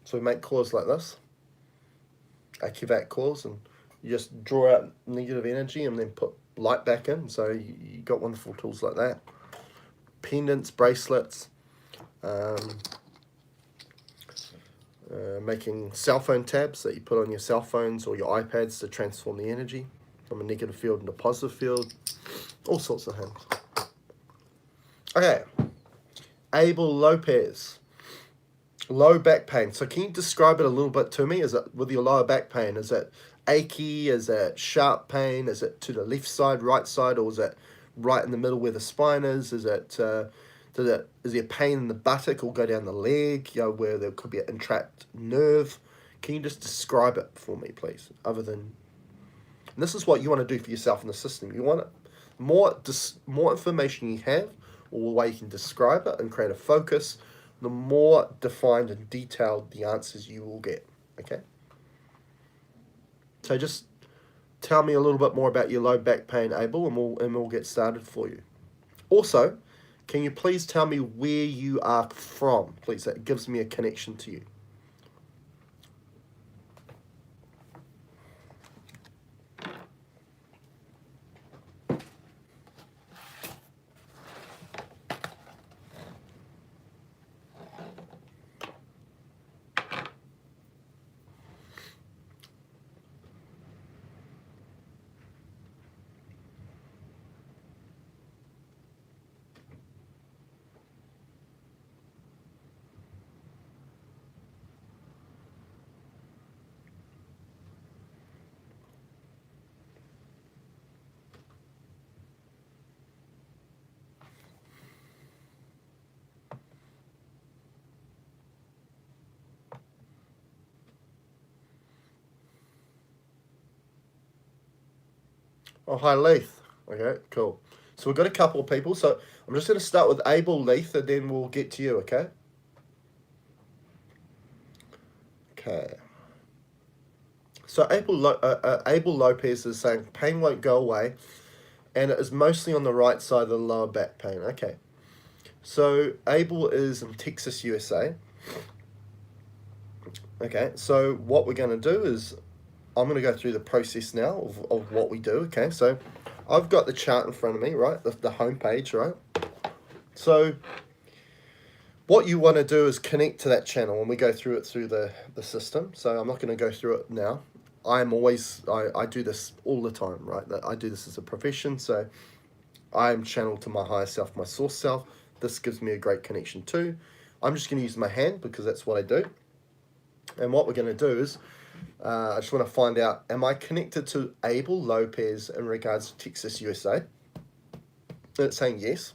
So we make coils like this, AccuVac coils, and you just draw out negative energy and then put light back in. So you got wonderful tools like that. Pendants, bracelets, making cell phone tabs that you put on your cell phones or your iPads to transform the energy from a negative field into a positive field, all sorts of things. Okay, Abel Lopez. Low back pain. So can you describe it a little bit to me? Is it with your lower back pain? Is it achy? Is it sharp pain? Is it to the left side, right side, or is it right in the middle where the spine is? Is there pain in the buttock or go down the leg? Where there could be an entrapped nerve. Can you just describe it for me, please? And this is what you want to do for yourself in the system. You want it more information you have, or the way you can describe it and create a focus, the more defined and detailed the answers you will get, okay? So just tell me a little bit more about your low back pain, Abel, and we'll get started for you. Also, can you please tell me where you are from? Please, that gives me a connection to you. Oh, hi, Leith. Okay, cool. So we've got a couple of people. So I'm just going to start with Abel, Leith, and then we'll get to you, okay? Okay. So Abel Lopez is saying pain won't go away, and it is mostly on the right side of the lower back pain. Okay. So Abel is in Texas, USA. Okay, so what we're going to do is I'm going to go through the process now of what we do. Okay, so I've got the chart in front of me, right? The home page, right? So what you want to do is connect to that channel when we go through it through the system. So I'm not going to go through it now. I do this all the time, right? I do this as a profession, so I am channeled to my higher self, my source self. This gives me a great connection too. I'm just going to use my hand because that's what I do. And what we're going to do is, I just want to find out, am I connected to Abel Lopez in regards to Texas, USA? And it's saying yes.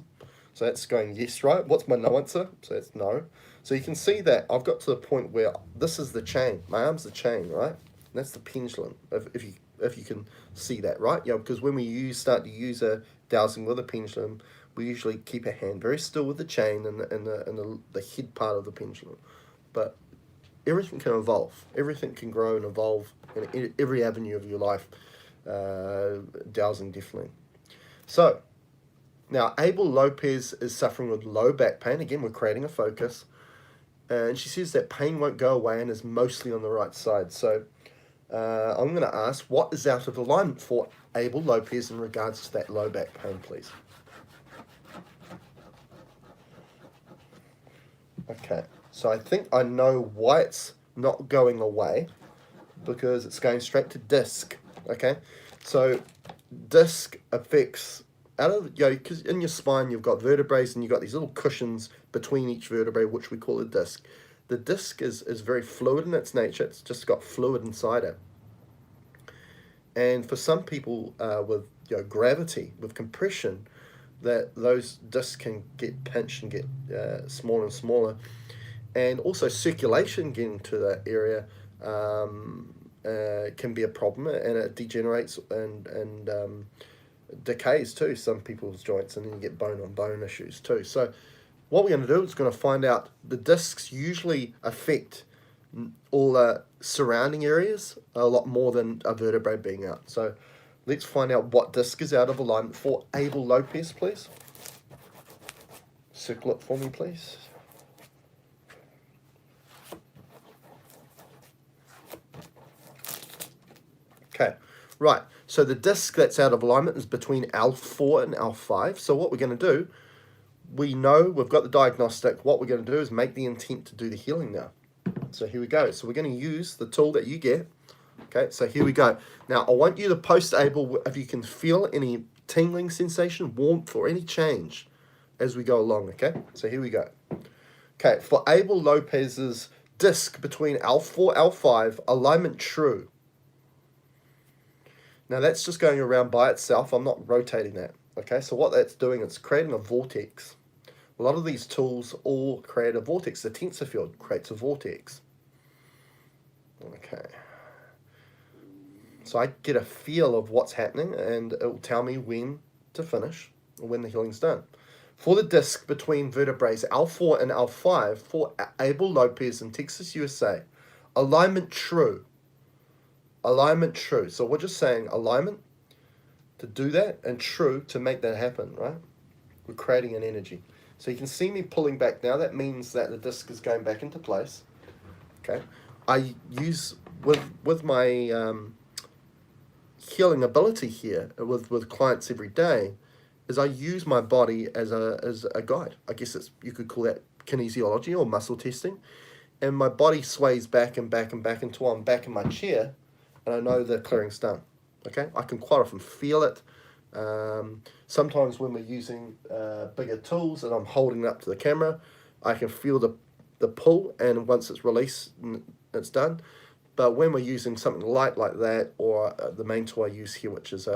So that's going yes, right? What's my no answer? So it's no. So you can see that I've got to the point where this is the chain. My arm's the chain, right? And that's the pendulum, if you can see that, right? Yeah, because when we start to use a dowsing with a pendulum, we usually keep a hand very still with the chain and the head part of the pendulum. But everything can evolve. Everything can grow and evolve in every avenue of your life. Dowsing definitely. So now Abel Lopez is suffering with low back pain. Again, we're creating a focus. And she says that pain won't go away and is mostly on the right side. So I'm going to ask, what is out of alignment for Abel Lopez in regards to that low back pain, please? Okay, so I think I know why it's not going away, because it's going straight to disc. Okay, so disc affects because in your spine you've got vertebrae and you've got these little cushions between each vertebrae, which we call a disc. The disc is very fluid in its nature. It's just got fluid inside it. And for some people with gravity, with compression, that those discs can get pinched and get smaller and smaller. And also circulation getting to that area can be a problem, and it degenerates and decays too, some people's joints, and then you get bone-on-bone issues too. So what we're going to do is going to find out the discs usually affect all the surrounding areas a lot more than a vertebrae being out. So let's find out what disc is out of alignment for Abel Lopez, please. Circle it for me, please. Okay, right. So the disc that's out of alignment is between L4 and L5. So what we're going to do, we know we've got the diagnostic. What we're going to do is make the intent to do the healing now. So here we go. So we're going to use the tool that you get. Okay, so here we go. Now, I want you to post Abel if you can feel any tingling sensation, warmth, or any change as we go along, okay? So here we go. Okay, for Abel Lopez's disc between L4, L5, alignment true. Now, that's just going around by itself. I'm not rotating that, okay? So what that's doing, it's creating a vortex. A lot of these tools all create a vortex. The tensor field creates a vortex. Okay. So I get a feel of what's happening, and it will tell me when to finish, or when the healing's done. For the disc between vertebrae L4 and L5, for Abel Lopez in Texas, USA, alignment true. Alignment true. So we're just saying alignment to do that and true to make that happen, right? We're creating an energy. So you can see me pulling back now. That means that the disc is going back into place. Okay. I use with my healing ability here with clients every day is I use my body as a guide. I guess you could call that kinesiology or muscle testing. And my body sways back and back and back until I'm back in my chair and I know the clearing's done. Okay? I can quite often feel it. Sometimes when we're using bigger tools and I'm holding it up to the camera, I can feel the pull, and once it's released, it's done. But when we're using something light like that, or the main tool I use here, which is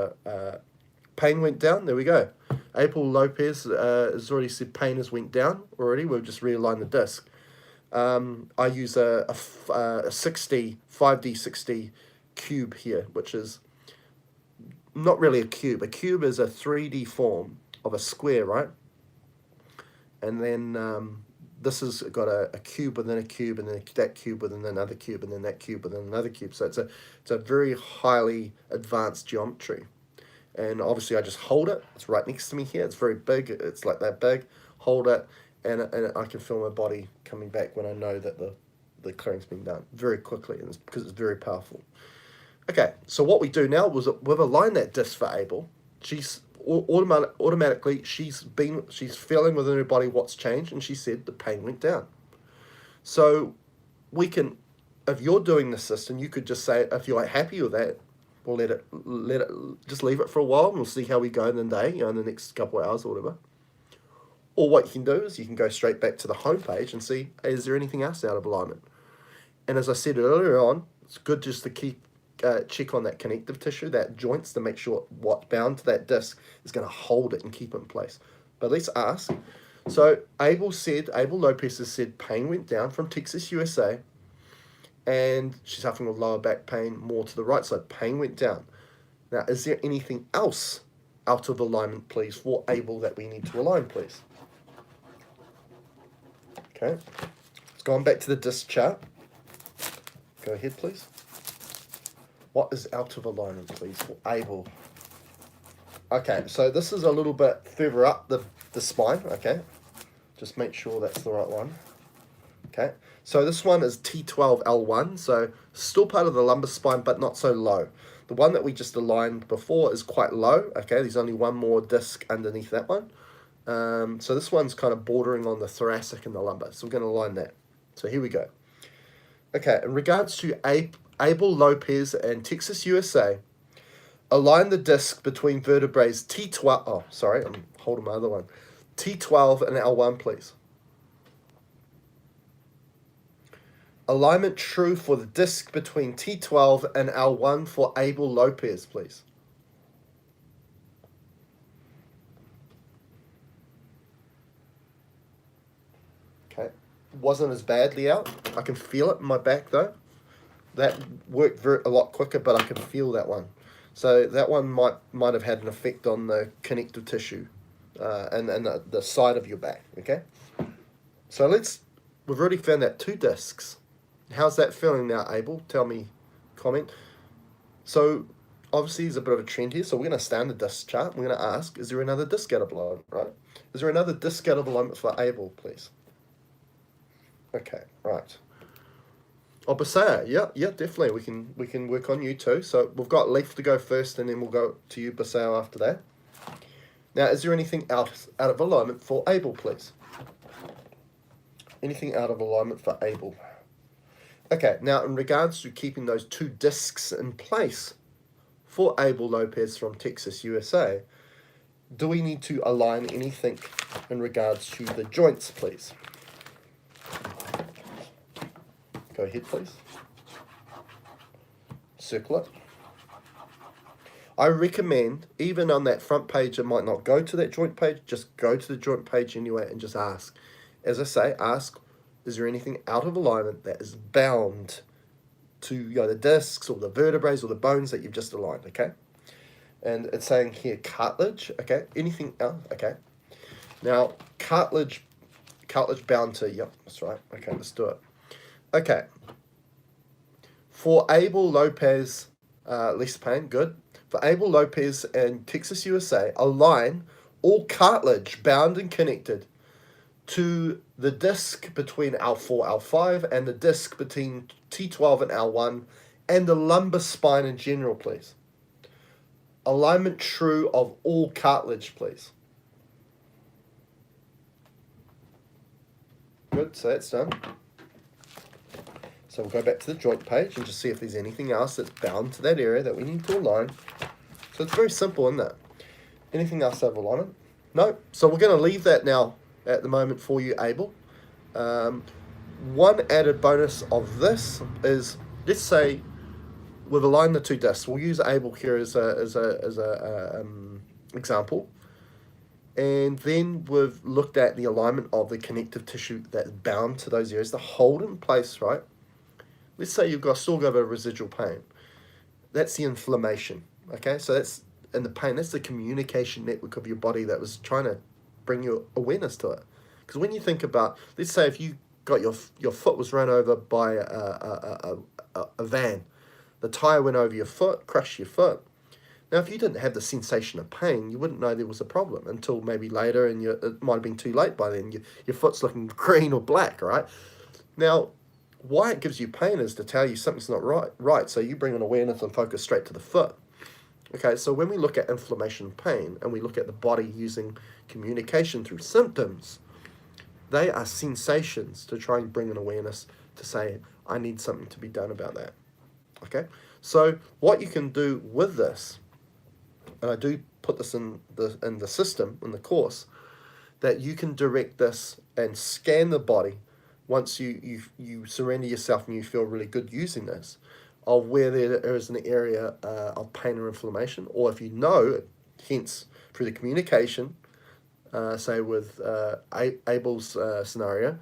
pain went down, there we go. April Lopez has already said pain has went down already. We've just realigned the disc. I use a 5D60 cube here, which is not really a cube. A cube is a 3D form of a square, right? And then this has got a cube within a cube, and then that cube within another cube, and then that cube within another cube. So it's a very highly advanced geometry. And obviously I just hold it. It's right next to me here. It's very big. It's like that big. Hold it, and I can feel my body coming back when I know that the clearing's been done very quickly, and because it's very powerful. Okay, so what we do now was we've aligned that disc for Abel. She's automatically she's feeling within her body what's changed, and she said the pain went down. So we can, if you're doing the system, you could just say, if you're happy with that, we'll let it just leave it for a while, and we'll see how we go in the day, in the next couple of hours or whatever. Or what you can do is you can go straight back to the home page and see, hey, is there anything else out of alignment? And as I said earlier on, it's good just to keep check on that connective tissue, that joints, to make sure what's bound to that disc is going to hold it and keep it in place. But let's ask. So Abel Lopez has said pain went down from Texas, USA, and she's suffering with lower back pain more to the right side. Pain went down. Now, is there anything else out of alignment, please, for Abel that we need to align, please? Okay. Let's go on back to the disc chart. Go ahead, please. What is out of alignment, please, for Abel? Okay, so this is a little bit further up the spine, okay? Just make sure that's the right one. Okay, so this one is T12L1, so still part of the lumbar spine, but not so low. The one that we just aligned before is quite low, okay? There's only one more disc underneath that one. So this one's kind of bordering on the thoracic and the lumbar, so we're going to align that. So here we go. Okay, in regards to Abel Lopez and Texas, USA, align the disc between vertebrae T12, oh, sorry, I'm holding my other one, T12 and L1, please. Alignment true for the disc between T12 and L1 for Abel Lopez, please. Okay, wasn't as badly out. I can feel it in my back though. That worked a lot quicker, but I can feel that one. So that one might have had an effect on the connective tissue and the side of your back, okay? So we've already found that 2 discs. How's that feeling now, Abel? Tell me, comment. So obviously there's a bit of a trend here, so we're going to stay on the disc chart. We're going to ask, is there another disc out of alignment, right? Is there another disc out of alignment for Abel, please? Okay, right. Oh, Basaya, yeah, definitely. We can work on you too. So we've got Leaf to go first, and then we'll go to you, Basaya, after that. Now, is there anything out of alignment for Abel, please? Anything out of alignment for Abel? Okay, now in regards to keeping those 2 discs in place for Abel Lopez from Texas, USA, do we need to align anything in regards to the joints, please? Go ahead, please. Circle it. I recommend, even on that front page, it might not go to that joint page, just go to the joint page anyway and just ask. As I say, ask, is there anything out of alignment that is bound to the discs or the vertebrae or the bones that you've just aligned, okay? And it's saying here cartilage, okay? Anything else, okay? Now, cartilage bound to, yep, that's right. Okay, let's do it. Okay. For Abel Lopez Least pain, good. For Abel Lopez and Texas, USA, align all cartilage bound and connected to the disc between L4, L5, and the disc between T12 and L1, and the lumbar spine in general, please. Alignment true of all cartilage, please. Good, so that's done. So we'll go back to the joint page and just see if there's anything else that's bound to that area that we need to align. So it's very simple, isn't it? Anything else out of alignment? No. So we're going to leave that now at the moment for you, Abel. One added bonus of this is, let's say we've aligned the two discs. We'll use Abel here as a example. And then we've looked at the alignment of the connective tissue that's bound to those areas to hold it in place, right? Let's say you've still got a residual pain. That's the inflammation, okay? So that's, and the pain, that's the communication network of your body that was trying to bring your awareness to it. Because when you think about, let's say if you got your foot was run over by a van, the tire went over your foot, crushed your foot. Now, if you didn't have the sensation of pain, you wouldn't know there was a problem until maybe later, and it might have been too late by then. Your foot's looking green or black, right? Now, why it gives you pain is to tell you something's not right. So you bring an awareness and focus straight to the foot. Okay, so when we look at inflammation and pain, and we look at the body using communication through symptoms, they are sensations to try and bring an awareness to say, I need something to be done about that. Okay, so what you can do with this, and I do put this in the system, in the course, that you can direct this and scan the body once you surrender yourself and you feel really good using this, of where there is an area of pain or inflammation, or if you know, hence through the communication, say with Abel's scenario,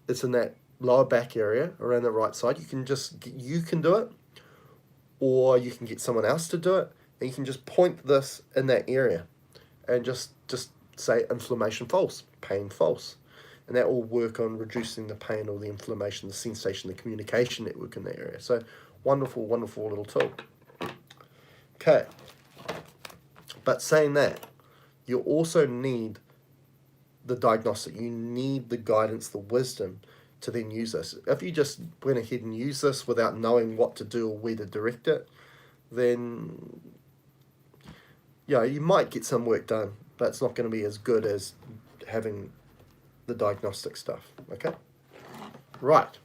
it's in that lower back area around the right side. You can do it, or you can get someone else to do it, and you can just point this in that area, and just say inflammation false, pain false. And that will work on reducing the pain or the inflammation, the sensation, the communication network in that area. So wonderful, wonderful little tool. Okay. But saying that, you also need the diagnostic. You need the guidance, the wisdom to then use this. If you just went ahead and used this without knowing what to do or where to direct it, then you might get some work done, but it's not going to be as good as having the diagnostic stuff. Okay, right.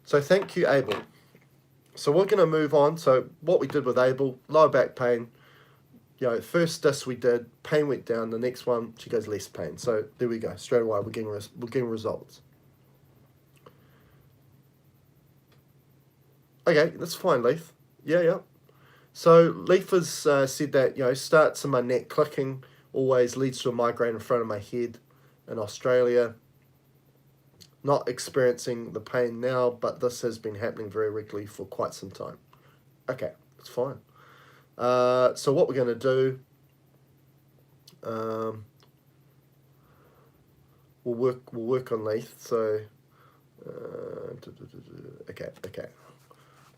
So thank you, Abel. So we're going to move on. So what we did with Abel, lower back pain. First disc we did, pain went down. The next one, she goes less pain. So there we go. Straight away, we're getting results. Okay, that's fine, Leith. Yeah. So Leith has said that starts in my neck, clicking always leads to a migraine in front of my head. In Australia, not experiencing the pain now, but this has been happening very regularly for quite some time. Okay, it's fine. So what we're going to do, we'll work on Leith. So okay,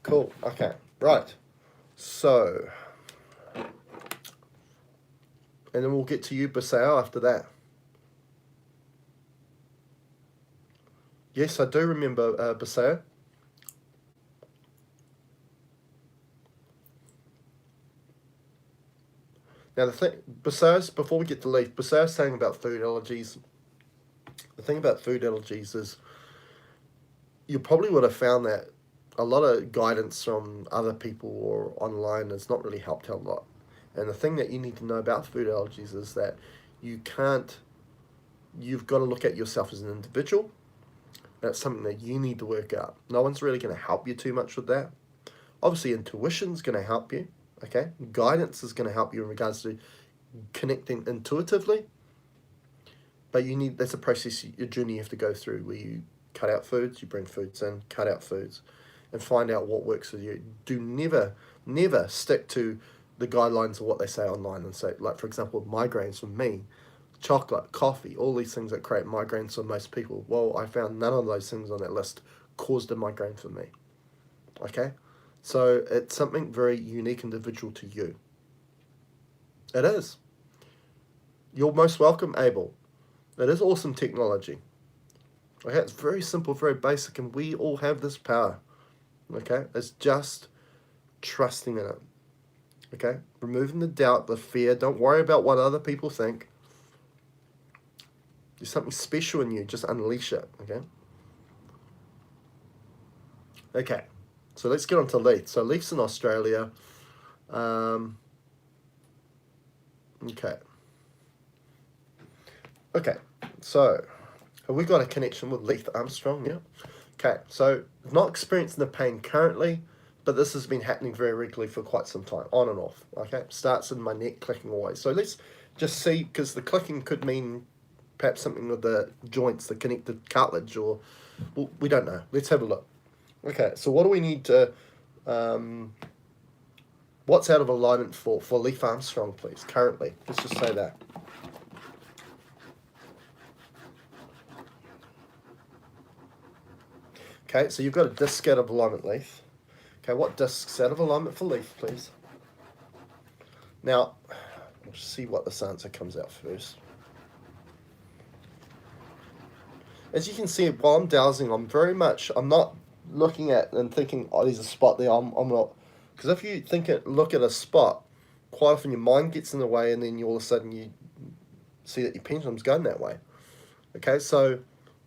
cool. Okay, right. So, and then we'll get to you, Basao, after that. Yes, I do remember Basao. Now the thing, Basao's, before we get to Leith, Basao's saying about food allergies. The thing about food allergies is you probably would have found that a lot of guidance from other people or online has not really helped out a lot. And the thing that you need to know about food allergies is that you've got to look at yourself as an individual. That's something that you need to work out. No one's really going to help you too much with that. Obviously, intuition's going to help you, okay? Guidance is going to help you in regards to connecting intuitively. But that's a process, a journey you have to go through, where you cut out foods, you bring foods in, cut out foods, and find out what works for you. Do never stick to the guidelines of what they say online and say, like, for example, migraines for me, chocolate, coffee, all these things that create migraines for most people. Well, I found none of those things on that list caused a migraine for me. Okay? So it's something very unique, individual to you. It is. You're most welcome, Abel. It is awesome technology. Okay, it's very simple, very basic, and we all have this power. Okay, it's just trusting in it. Okay, removing the doubt, the fear. Don't worry about what other people think. There's something special in you. Just unleash it. Okay. Okay, so let's get on to Leith. So Leith's in Australia. Okay. Okay, so have we got a connection with Leith Armstrong? Yeah. Okay, so not experiencing the pain currently, but this has been happening very regularly for quite some time, on and off. Okay, starts in my neck, clicking away. So let's just see, because the clicking could mean perhaps something with the joints, the connected cartilage, or well, we don't know. Let's have a look. Okay, so what do we need to? What's out of alignment for Leith Armstrong, please? Currently, let's just say that. Okay, so you've got a disc out of alignment, Leith. Okay, what disc's out of alignment for Leith, please? Now, we'll see what this answer comes out first. As you can see, while I'm dowsing, I'm not looking at and thinking, oh, there's a spot there. I'm not, because if you look at a spot, quite often your mind gets in the way, and then all of a sudden you see that your pendulum's going that way. Okay, so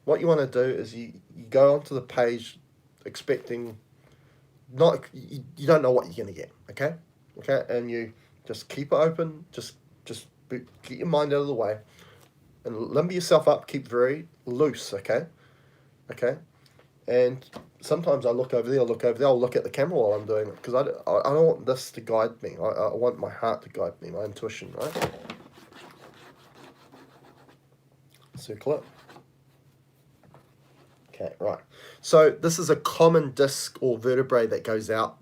what you want to do is you go onto the page expecting you don't know what you're going to get, okay, and you just keep it open, just get your mind out of the way and limber yourself up, keep very loose, okay, and sometimes I'll look over there, I'll look at the camera while I'm doing it, because I don't want this to guide me. I want my heart to guide me, my intuition, right? Circle it. Okay, right. So this is a common disc or vertebrae that goes out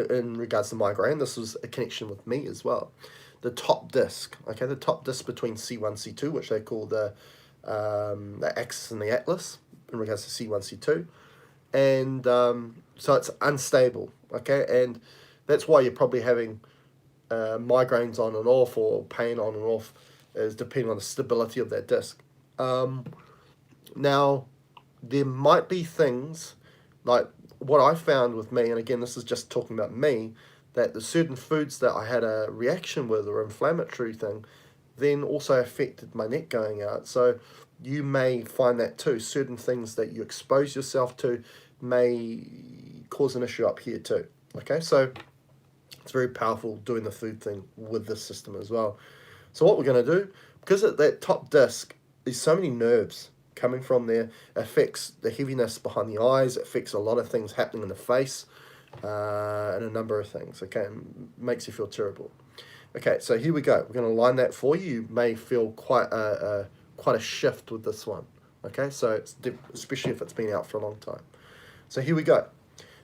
in regards to migraine. This was a connection with me as well. The top disc, okay, the top disc between C1, C2, which they call the axis and the atlas in regards to C1, C2. And so it's unstable, okay, and that's why you're probably having migraines on and off, or pain on and off, is depending on the stability of that disc. Now, there might be things like what I found with me, and again, this is just talking about me, that the certain foods that I had a reaction with or inflammatory thing then also affected my neck going out. So you may find that too. Certain things that you expose yourself to may cause an issue up here too. Okay, so it's very powerful doing the food thing with this system as well. So what we're going to do, because at that top disc, there's so many nerves coming from there, affects the heaviness behind the eyes, it affects a lot of things happening in the face, and a number of things, okay, and makes you feel terrible. Okay, so here we go. We're going to line that for you. You may feel quite a shift with this one, okay, so it's especially if it's been out for a long time. So here we go.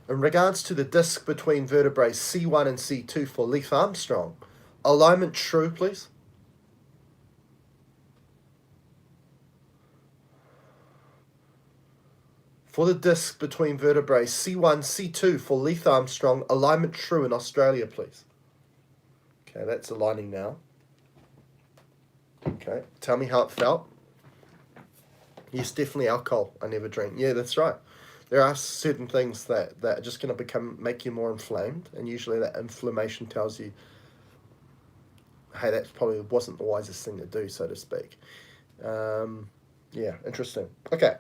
In regards to the disc between vertebrae C1 and C2 for Leith Armstrong, alignment true, please. For the disc between vertebrae C1, C2 for Leith Armstrong, alignment true in Australia, please. Okay, that's aligning now. Okay, tell me how it felt. Yes, definitely alcohol. I never drink. Yeah, that's right. There are certain things that are just going to make you more inflamed, and usually that inflammation tells you, hey, that probably wasn't the wisest thing to do, so to speak. Yeah, interesting. Okay,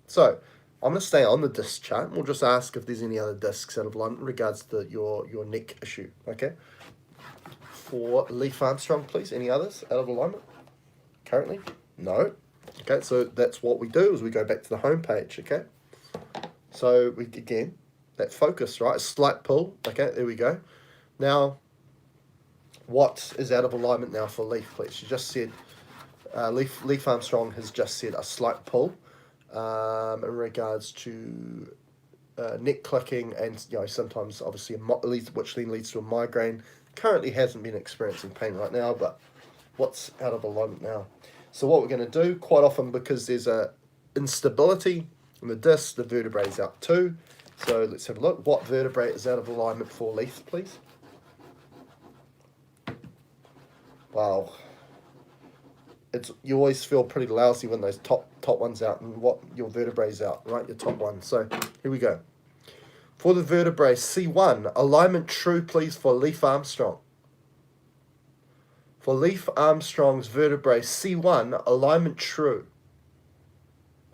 so I'm going to stay on the disc chart, and we'll just ask if there's any other discs out of alignment in regards to your neck issue, okay? For Leith Armstrong, please, any others out of alignment currently? No. Okay, so that's what we do, is we go back to the home page, okay? So, again, that focus, right? A slight pull, okay, there we go. Now, what is out of alignment now for Leith, please? She just said, Leith Armstrong has just said a slight pull. In regards to neck clicking, and sometimes obviously which then leads to a migraine. Currently hasn't been experiencing pain right now, but what's out of alignment now? So what we're going to do, quite often because there's a instability in the disc, the vertebrae is out too, So let's have a look. What vertebrae is out of alignment for Leith, please? Wow. You always feel pretty lousy when those top ones out and what your vertebrae's out, right? Your top one. So here we go. For the vertebrae, C1, alignment true, please, for Leif Armstrong. For Leif Armstrong's vertebrae, C1, alignment true.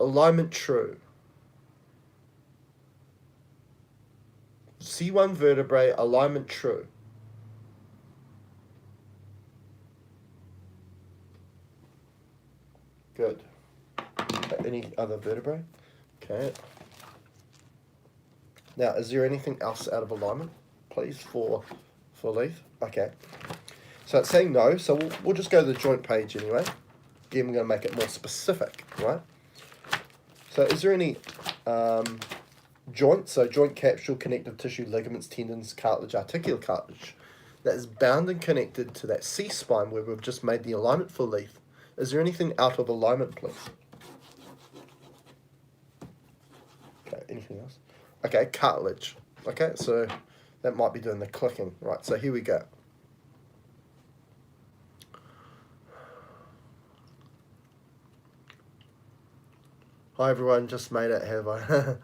Alignment true. C1 vertebrae, alignment true. Good. Okay, any other vertebrae? Okay. Now, is there anything else out of alignment, please, for Leith? Okay. So it's saying no, so we'll just go to the joint page anyway. Again, we're going to make it more specific, right? So is there any joint, so joint capsule, connective tissue, ligaments, tendons, cartilage, articular cartilage, that is bound and connected to that C-spine where we've just made the alignment for Leith? Is there anything out of alignment, please? Okay, anything else? Okay, cartilage. Okay, so that might be doing the clicking. Right, so here we go. Hi everyone, just made it, have I?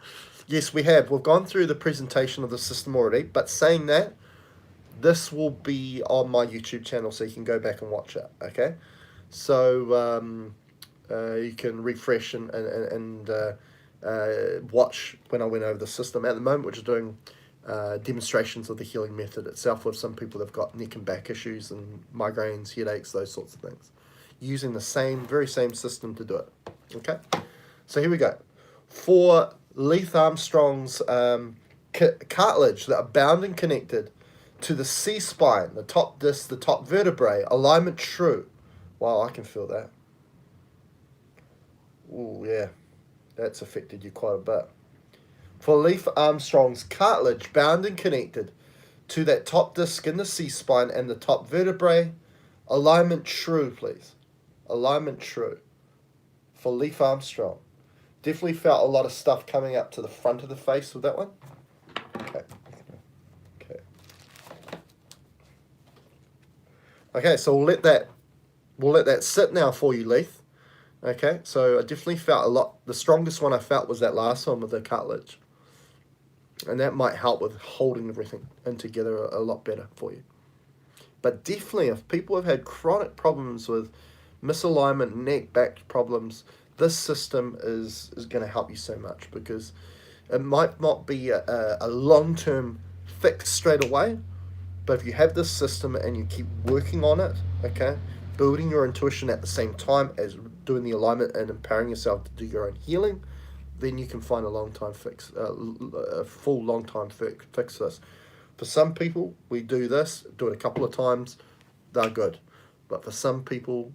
Yes, we have. We've gone through the presentation of the system already, but saying that, this will be on my YouTube channel so you can go back and watch it, okay? So you can refresh and watch when I went over the system. At the moment, we're just doing demonstrations of the healing method itself with some people that have got neck and back issues and migraines, headaches, those sorts of things. Using the very same system to do it, okay? So here we go. For Leith Armstrong's cartilage that are bound and connected to the C-spine, the top disc, the top vertebrae, alignment true. Wow, I can feel that. Oh, yeah. That's affected you quite a bit. For Leif Armstrong's cartilage bound and connected to that top disc in the C-spine and the top vertebrae, alignment true, please. Alignment true. For Leif Armstrong. Definitely felt a lot of stuff coming up to the front of the face with that one. Okay. Okay. Okay, so we'll let that sit now for you, Leith. Okay, so I definitely felt a lot. The strongest one I felt was that last one with the cartilage. And that might help with holding everything in together a lot better for you. But definitely, if people have had chronic problems with misalignment, neck, back problems, this system is going to help you so much, because it might not be a long-term fix straight away, but if you have this system and you keep working on it, okay, building your intuition at the same time as doing the alignment and empowering yourself to do your own healing, then you can find a long-time fix, a full long-time fix this. For some people, we do this, do it a couple of times, they're good. But for some people,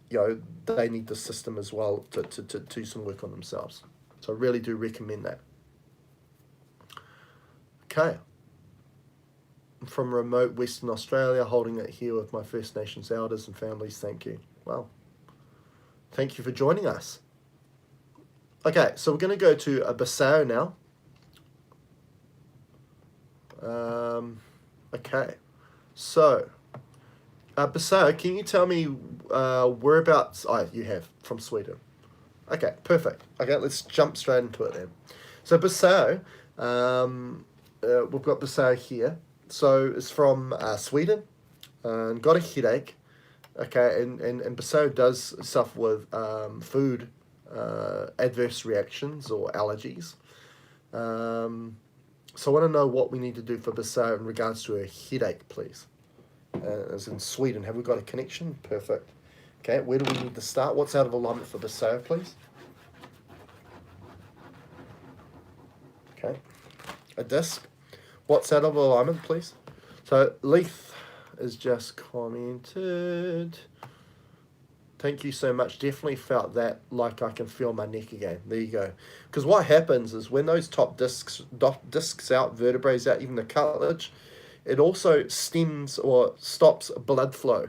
you know, they need the system as well to do some work on themselves. So I really do recommend that. Okay. From remote Western Australia, holding it here with my First Nations elders and families, thank you. Well, thank you for joining us. Okay, so we're going to go to a Basao now. Okay, so Basao, can you tell me whereabouts? Oh, you have, from Sweden. Okay, perfect. Okay, let's jump straight into it then. So Basao, we've got Basao here. So it's from Sweden, and got a headache. Okay, and Basao does suffer with food adverse reactions or allergies. So I want to know what we need to do for Basao in regards to a headache, please. As in Sweden, have we got a connection? Perfect. Okay, where do we need to start? What's out of alignment for Basao, please? Okay, a disc. What's out of alignment, please? So Leith is just commented. Thank you so much. Definitely felt that, like I can feel my neck again. There you go. Because what happens is when those top discs out, vertebrae out, even the cartilage, it also stems or stops blood flow.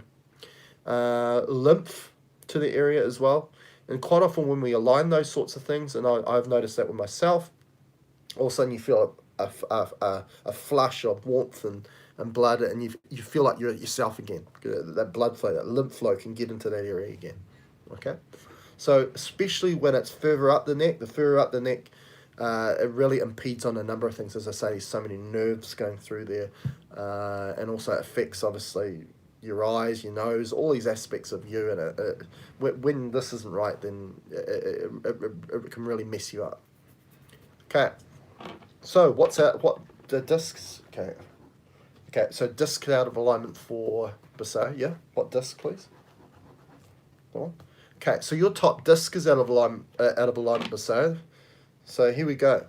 Lymph to the area as well. And quite often when we align those sorts of things, and I've noticed that with myself, all of a sudden you feel a flush of warmth and blood, and you feel like you're yourself again. That blood flow, that lymph flow can get into that area again. Okay, so especially when it's further up the neck, it really impedes on a number of things. As I say, so many nerves going through there, and also affects obviously your eyes, your nose, all these aspects of you. And when this isn't right, then it can really mess you up. Okay, so what's that? What the discs? Okay, so disc out of alignment for Basso. Yeah, what disc, please? Go on. Okay, so your top disc is out of alignment, Basso. So here we go.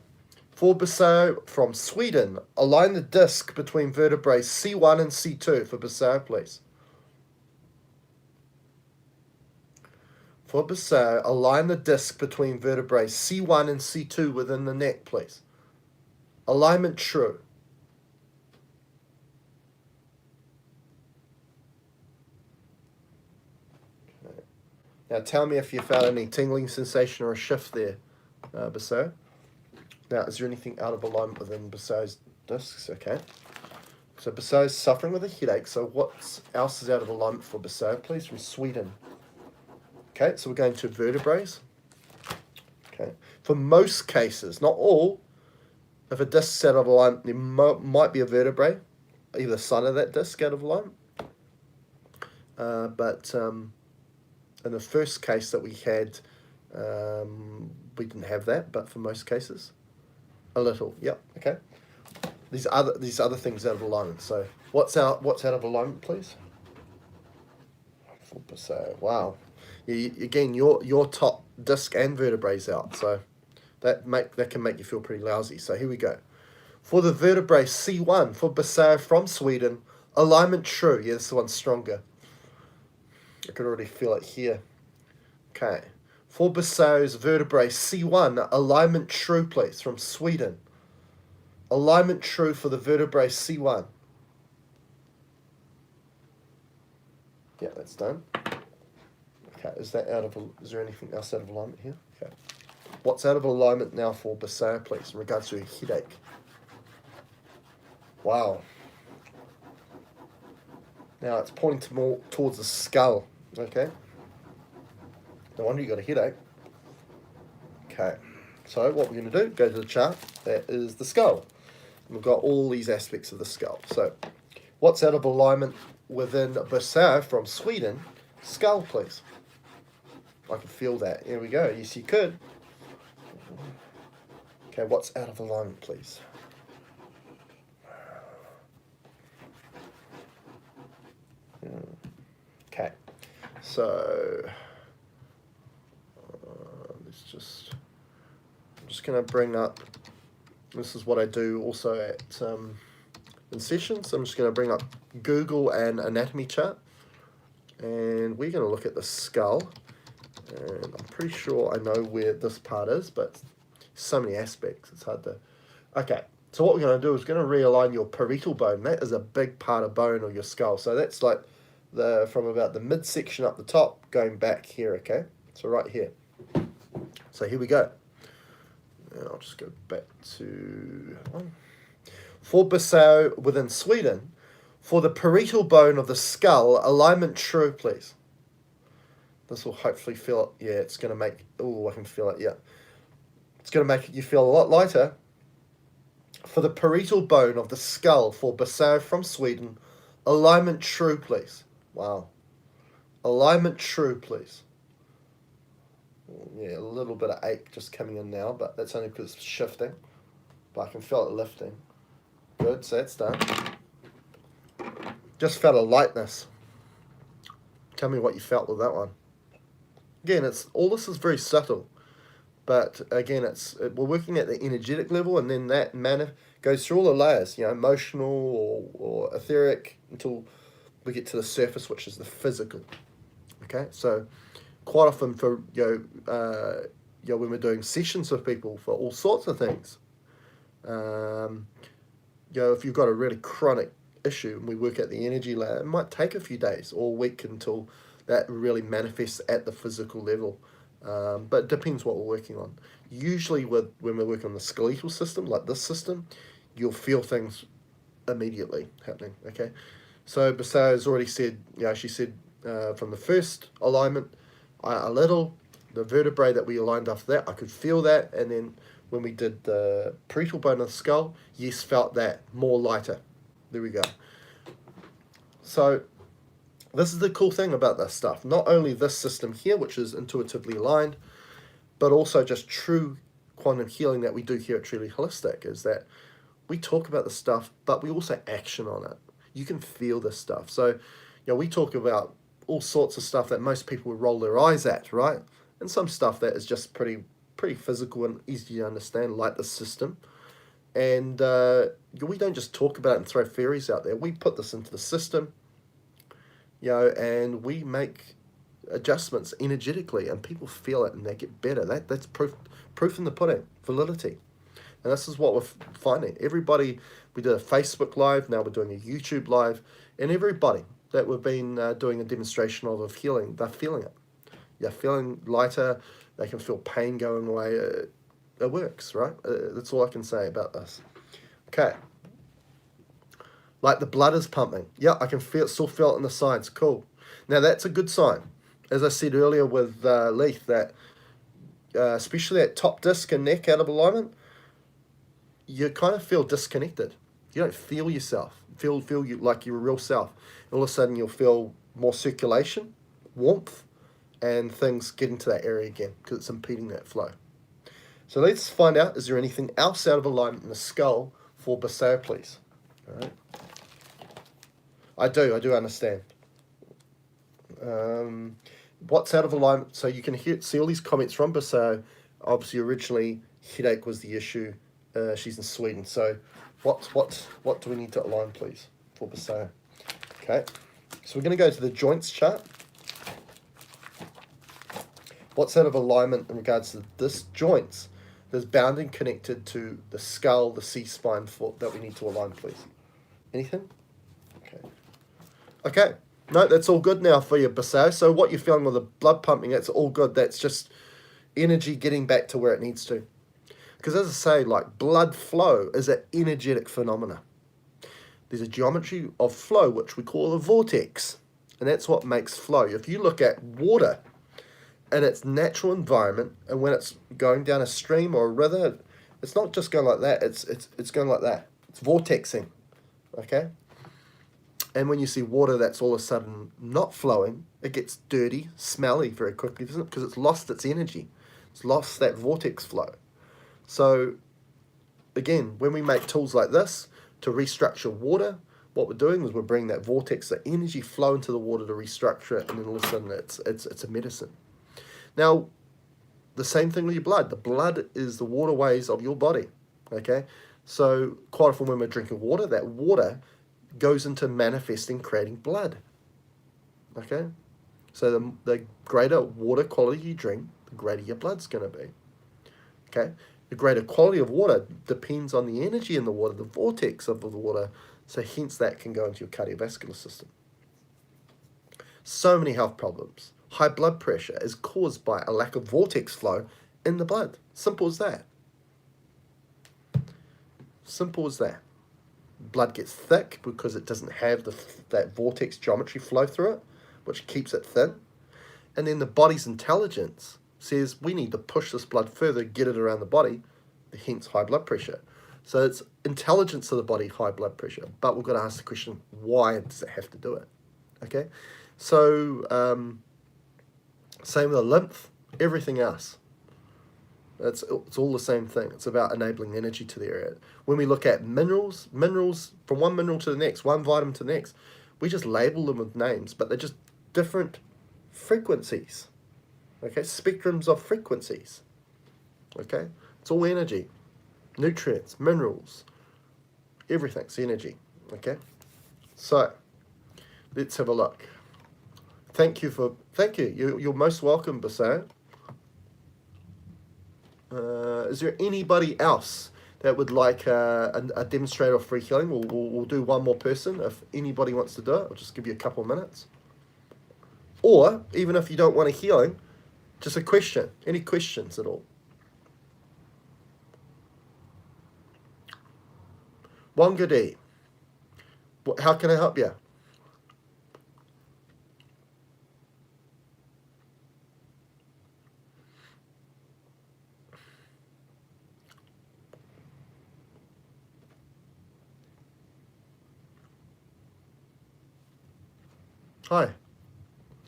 For Basso from Sweden, align the disc between vertebrae C1 and C2 for Basso, please. For Basso, align the disc between vertebrae C1 and C2 within the neck, please. Alignment true. Okay. Now tell me if you felt any tingling sensation or a shift there, Basso. Now, is there anything out of alignment within Basso's discs? Okay. So Basso's suffering with a headache. So what else is out of alignment for Basso, please, from Sweden? Okay, so we're going to vertebrae. Okay. For most cases, not all, if a disc's out of alignment, there might be a vertebrae, either side of that disc out of alignment. But in the first case that we had, we didn't have that, but for most cases, a little. Yep. Okay. These other things out of alignment. So what's out of alignment, please? So wow. Again, your top disc and vertebrae's out. So that can make you feel pretty lousy. So here we go. For the vertebrae C1 for Basso from Sweden, alignment true. Yeah, this one's stronger. I could already feel it here. Okay. For Basso's vertebrae C1, alignment true, please, from Sweden. Alignment true for the vertebrae C1. Yeah, that's done. Okay, is there anything else out of alignment here? Okay. What's out of alignment now for Basso, please, in regards to a headache? Wow. Now it's pointing more towards the skull. Okay. No wonder you got a headache. Okay. So what we're going to do, go to the chart. That is the skull. And we've got all these aspects of the skull. So what's out of alignment within Basso from Sweden? Skull, please. I can feel that. Here we go. Yes, you could. Okay, what's out of alignment, please? Okay, so I'm just going to bring up, this is what I do also at in sessions. I'm just going to bring up Google and anatomy chart, and we're going to look at the skull, and I'm pretty sure I know where this part is, but so many aspects, it's hard to, okay. So what we're going to do is going to realign your parietal bone. That is a big part of bone of your skull. So that's like from about the midsection up the top going back here, okay? So right here. So here we go. And I'll just go back to for Basso within Sweden, for the parietal bone of the skull, alignment true, please. This will hopefully feel it. Yeah, it's going to make, oh, I can feel it, yeah. It's going to make you feel a lot lighter. For the parietal bone of the skull for Basso from Sweden, alignment true, please. Wow. Alignment true, please. Yeah, a little bit of ache just coming in now, but that's only because it's shifting. But I can feel it lifting. Good, so that's done. Just felt a lightness. Tell me what you felt with that one. Again, all this is very subtle. But again, we're working at the energetic level, and then that goes through all the layers, emotional or etheric, until we get to the surface, which is the physical. Okay, so quite often for when we're doing sessions with people for all sorts of things, if you've got a really chronic issue and we work at the energy layer, it might take a few days or a week until that really manifests at the physical level. But it depends what we're working on. Usually when we work on the skeletal system, like this system, you'll feel things immediately happening, okay? So Basara has already said, she said from the first alignment, a little, the vertebrae that we aligned after that, I could feel that, and then when we did the parietal bone of the skull, yes, felt that more lighter. There we go. So this is the cool thing about this stuff. Not only this system here, which is intuitively aligned, but also just true quantum healing that we do here at Truly Holistic, is that we talk about the stuff, but we also action on it. You can feel this stuff. So, we talk about all sorts of stuff that most people would roll their eyes at, right? And some stuff that is just pretty physical and easy to understand, like the system. And we don't just talk about it and throw theories out there. We put this into the system, and we make adjustments energetically, and people feel it and they get better. That's proof in the pudding, validity. And this is what we're finding. Everybody, we did a Facebook Live, now we're doing a YouTube Live, and everybody that we've been doing a demonstration of healing, they're feeling it. You're feeling lighter, they can feel pain going away. It works, right? That's all I can say about this. Okay. Like the blood is pumping. Yeah, I can still feel it in the sides. Cool. Now that's a good sign. As I said earlier with Leith, that especially that top disc and neck out of alignment, you kind of feel disconnected. You don't feel yourself. Feel you like your real self. All of a sudden you'll feel more circulation, warmth, and things get into that area again because it's impeding that flow. So let's find out, is there anything else out of alignment in the skull for Basara, please? All right. I do understand. What's out of alignment? So you can see all these comments from Basara. Obviously, originally headache was the issue. She's in Sweden. So what do we need to align, please, for Basara? Okay. So we're going to go to the joints chart. What's out of alignment in regards to this joints? There's bounding connected to the skull, the C-spine foot that we need to align, please. Anything? Okay. No, that's all good now for you, Basara. So what you're feeling with the blood pumping, that's all good. That's just energy getting back to where it needs to. Because as I say, like blood flow is an energetic phenomena. There's a geometry of flow, which we call a vortex. And that's what makes flow. If you look at water in its natural environment, and when it's going down a stream or a river, it's not just going like that. It's going like that. It's vortexing. Okay? And when you see water that's all of a sudden not flowing, it gets dirty, smelly very quickly, doesn't it? Because it's lost its energy. It's lost that vortex flow. So, again, when we make tools like this to restructure water, what we're doing is we're bringing that vortex, the energy flow into the water to restructure it, and then all of a sudden it's a medicine. Now, the same thing with your blood. The blood is the waterways of your body, okay? So, quite often when we're drinking water, that water goes into manifesting, creating blood. Okay? So the greater water quality you drink, the greater your blood's going to be. Okay? The greater quality of water depends on the energy in the water, the vortex of the water, so hence that can go into your cardiovascular system. So many health problems. High blood pressure is caused by a lack of vortex flow in the blood. Simple as that. Simple as that. Blood gets thick because it doesn't have that vortex geometry flow through it, which keeps it thin. And then the body's intelligence says we need to push this blood further, get it around the body, hence high blood pressure. So it's intelligence of the body, high blood pressure. But we've got to ask the question, why does it have to do it? Okay? So, same with the lymph, everything else. It's all the same thing. It's about enabling energy to the area. When we look at minerals from one mineral to the next, one vitamin to the next, we just label them with names, but they're just different frequencies. Okay, spectrums of frequencies. Okay, it's all energy, nutrients, minerals, everything's energy. Okay, so let's have a look. Thank you. You're most welcome, Basara. Is there anybody else that would like a demonstrator of free healing? We'll do one more person. If anybody wants to do it, I'll just give you a couple of minutes. Or, even if you don't want a healing, just a question. Any questions at all? Wangadi, how can I help you? Hi.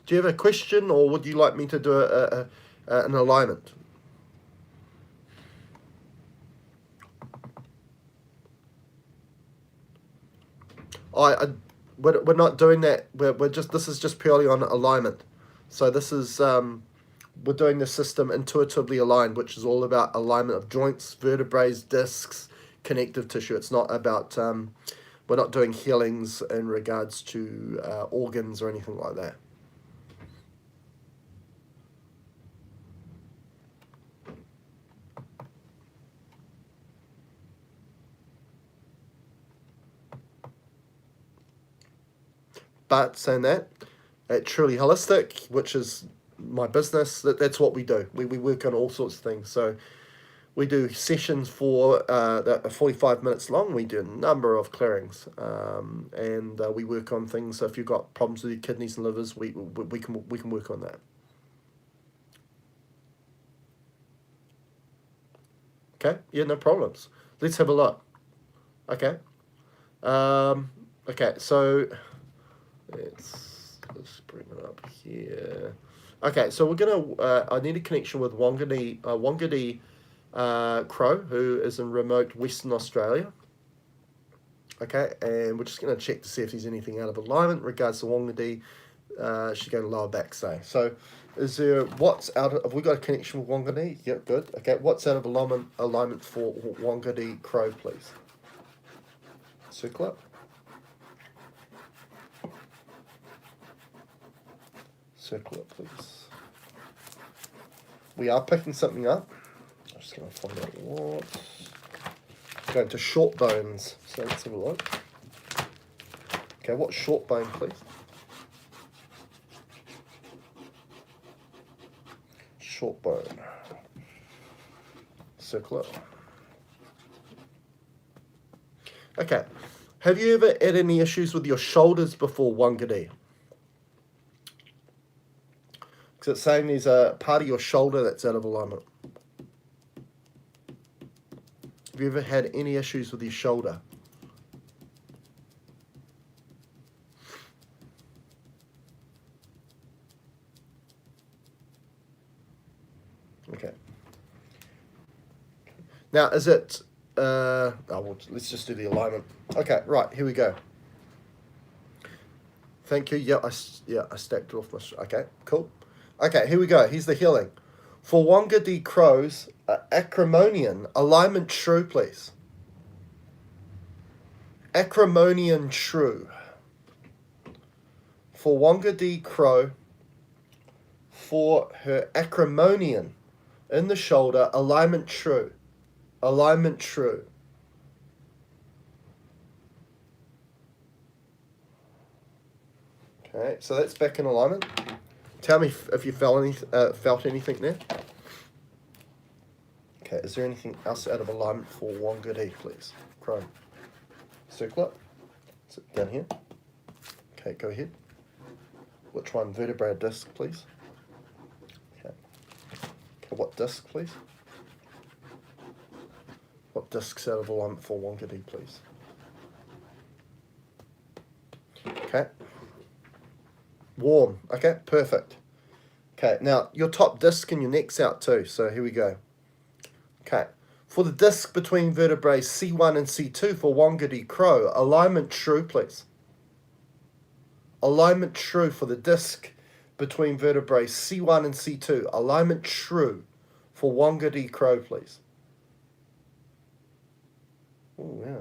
Do you have a question, or would you like me to do an alignment? We're not doing that. This is just purely on alignment. So this is we're doing the system intuitively aligned, which is all about alignment of joints, vertebrae, discs, connective tissue. It's not about we're not doing healings in regards to organs or anything like that. But saying that, at Truly Holistic, which is my business, that's what we do. We work on all sorts of things. So we do sessions for that are 45 minutes long. We do a number of clearings, and we work on things. So if you've got problems with your kidneys and livers, we can work on that. Okay, yeah, no problems. Let's have a look. Okay, okay, so let's bring it up here. Okay, so we're gonna. I need a connection with Wangadi Crow, who is in remote Western Australia. Okay, and we're just going to check to see if there's anything out of alignment in regards to Wangadi. She's going to lower back, say. So, is there what's out of? Have we got a connection with Wangadi? Yep, good. Okay, what's out of alignment for Wangadi Crow, please? Circle up. Circle up, please. We are picking something up. I'm just going to find out what. Going to short bones. So let's have a look. Okay, what's short bone, please? Short bone. Circle it. Okay. Have you ever had any issues with your shoulders before, Wangadi? Because it's saying there's a part of your shoulder that's out of alignment. Have you ever had any issues with your shoulder? Okay. Now, is it... well, let's just do the alignment. Okay, right, here we go. Thank you. Yeah, I stacked it off my... Okay, cool. Okay, here we go. Here's the healing. For Wangadi Crows, acrimonian, alignment true, please. Acrimonian true. For Wangadi Crow, for her acrimonian in the shoulder, alignment true. Alignment true. Okay, so that's back in alignment. Tell me if you felt anything there. Okay, is there anything else out of alignment for Wangadi, please? Crow. Circle it. Sit down here. Okay, go ahead. Which one? Vertebrae disc, please. Okay. Okay, what disc, please? What discs out of alignment for Wangadi, please? Okay. Warm. Okay, perfect. Okay, now your top disc and your neck's out too, so here we go. Okay, for the disc between vertebrae C1 and C2 for Wangadi Crow, alignment true, please. Alignment true for the disc between vertebrae C1 and C2. Alignment true for Wangadi Crow, please. Oh, yeah.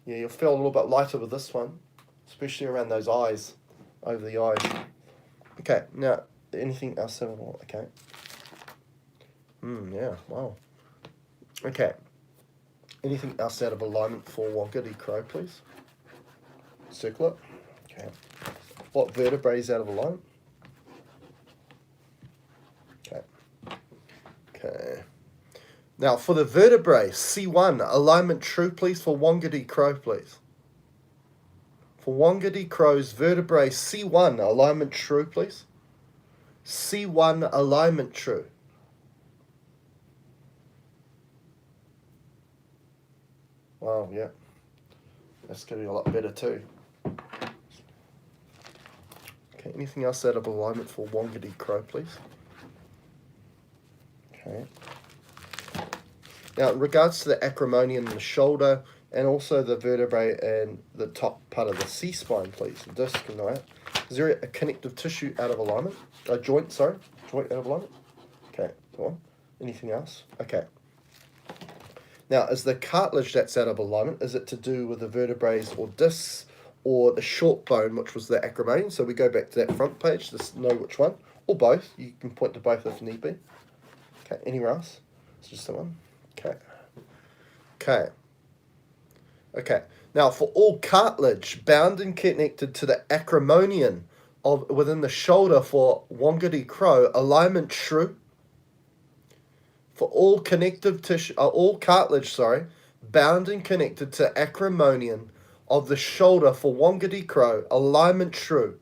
Yeah, you'll feel a little bit lighter with this one, especially around those eyes, over the eyes. Okay, now, anything else? Okay. Yeah, wow. Okay. Anything else out of alignment for Wangadi Crow, please? Circle it. Okay. What vertebrae is out of alignment? Okay. Okay. Now for the vertebrae, C1, alignment true, please, for Wangadi Crow, please. For Wangadi Crow's vertebrae, C1, alignment true, please. C1, alignment true. Wow, yeah. That's going to be a lot better too. Okay, anything else out of alignment for Wangadi Crow, please? Okay. Now, in regards to the acromonium in the shoulder, and also the vertebrae and the top part of the C-spine, please, the disc and that, is there a connective tissue out of alignment? A joint, sorry, joint out of alignment? Okay, go on. Anything else? Okay. Now, is the cartilage that's out of alignment, is it to do with the vertebrae or discs, or the short bone, which was the acromonium? So we go back to that front page to know which one, or both. You can point to both if need be. Okay, anywhere else? It's just the one. Okay. Okay. Okay. Now, for all cartilage bound and connected to the acromonium of within the shoulder for Wangadi Crow, alignment true. For all connective tissue, all cartilage, sorry, bound and connected to acromonium of the shoulder for Wangadi Crow, alignment true.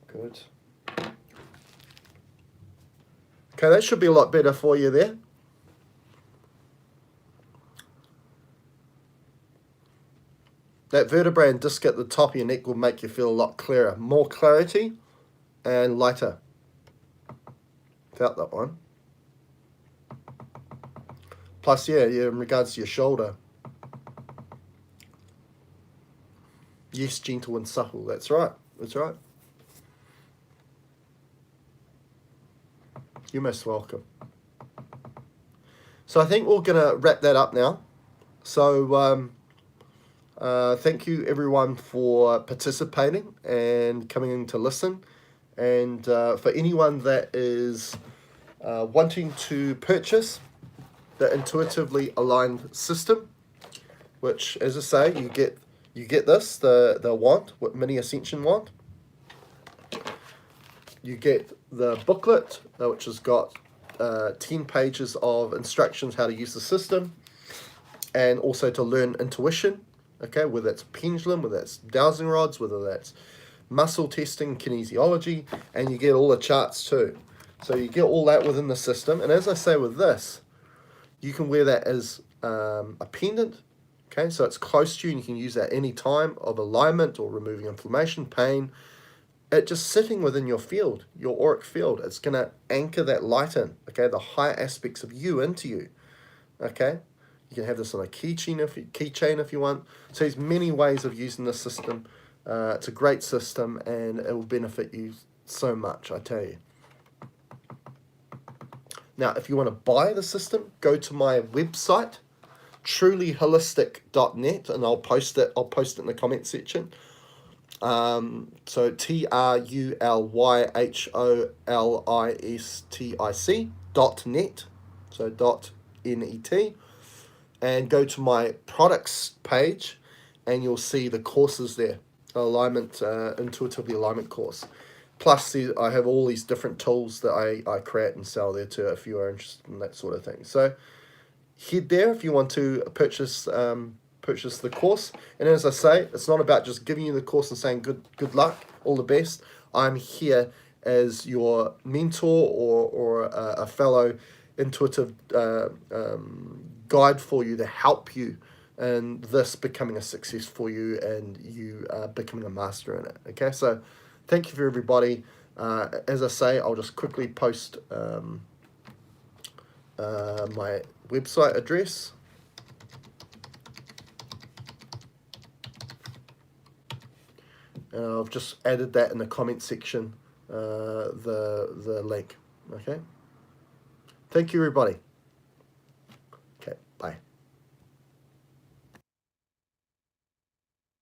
Good. Okay, that should be a lot better for you there. That vertebrae and disc at the top of your neck will make you feel a lot clearer. More clarity and lighter. Felt that one. Plus, yeah, in regards to your shoulder. Yes, gentle and supple. That's right. That's right. You're most welcome. So I think we're going to wrap that up now. So thank you everyone for participating and coming in to listen. And for anyone that is wanting to purchase the intuitively aligned system, which, as I say, you get this, the wand, what Mini Ascension wand. You get the booklet, which has got 10 pages of instructions how to use the system, and also to learn intuition, okay, whether it's pendulum, whether it's dowsing rods, whether that's muscle testing, kinesiology, and you get all the charts too. So you get all that within the system, and as I say with this, you can wear that as a pendant, okay, so it's close to you, and you can use that any time of alignment or removing inflammation, pain. It just sitting within your field, your auric field, it's going to anchor that light in, okay, the higher aspects of you into you, okay. You can have this on a keychain if you want. So there's many ways of using this system. It's a great system, and it will benefit you so much, I tell you. Now, if you want to buy the system, go to my website, trulyholistic.net, and I'll post it in the comment section. So trulyholistic.net, so .net, and go to my products page, and you'll see the courses there, alignment, intuitively alignment course. Plus, I have all these different tools that I create and sell there too, if you are interested in that sort of thing. So head there if you want to purchase the course. And as I say, it's not about just giving you the course and saying good luck, all the best. I'm here as your mentor or a fellow intuitive guide for you to help you in this becoming a success for you, and you becoming a master in it. Okay, so thank you for everybody. As I say, I'll just quickly post my website address. And I've just added that in the comment section, the link. Okay. Thank you, everybody. Okay, bye.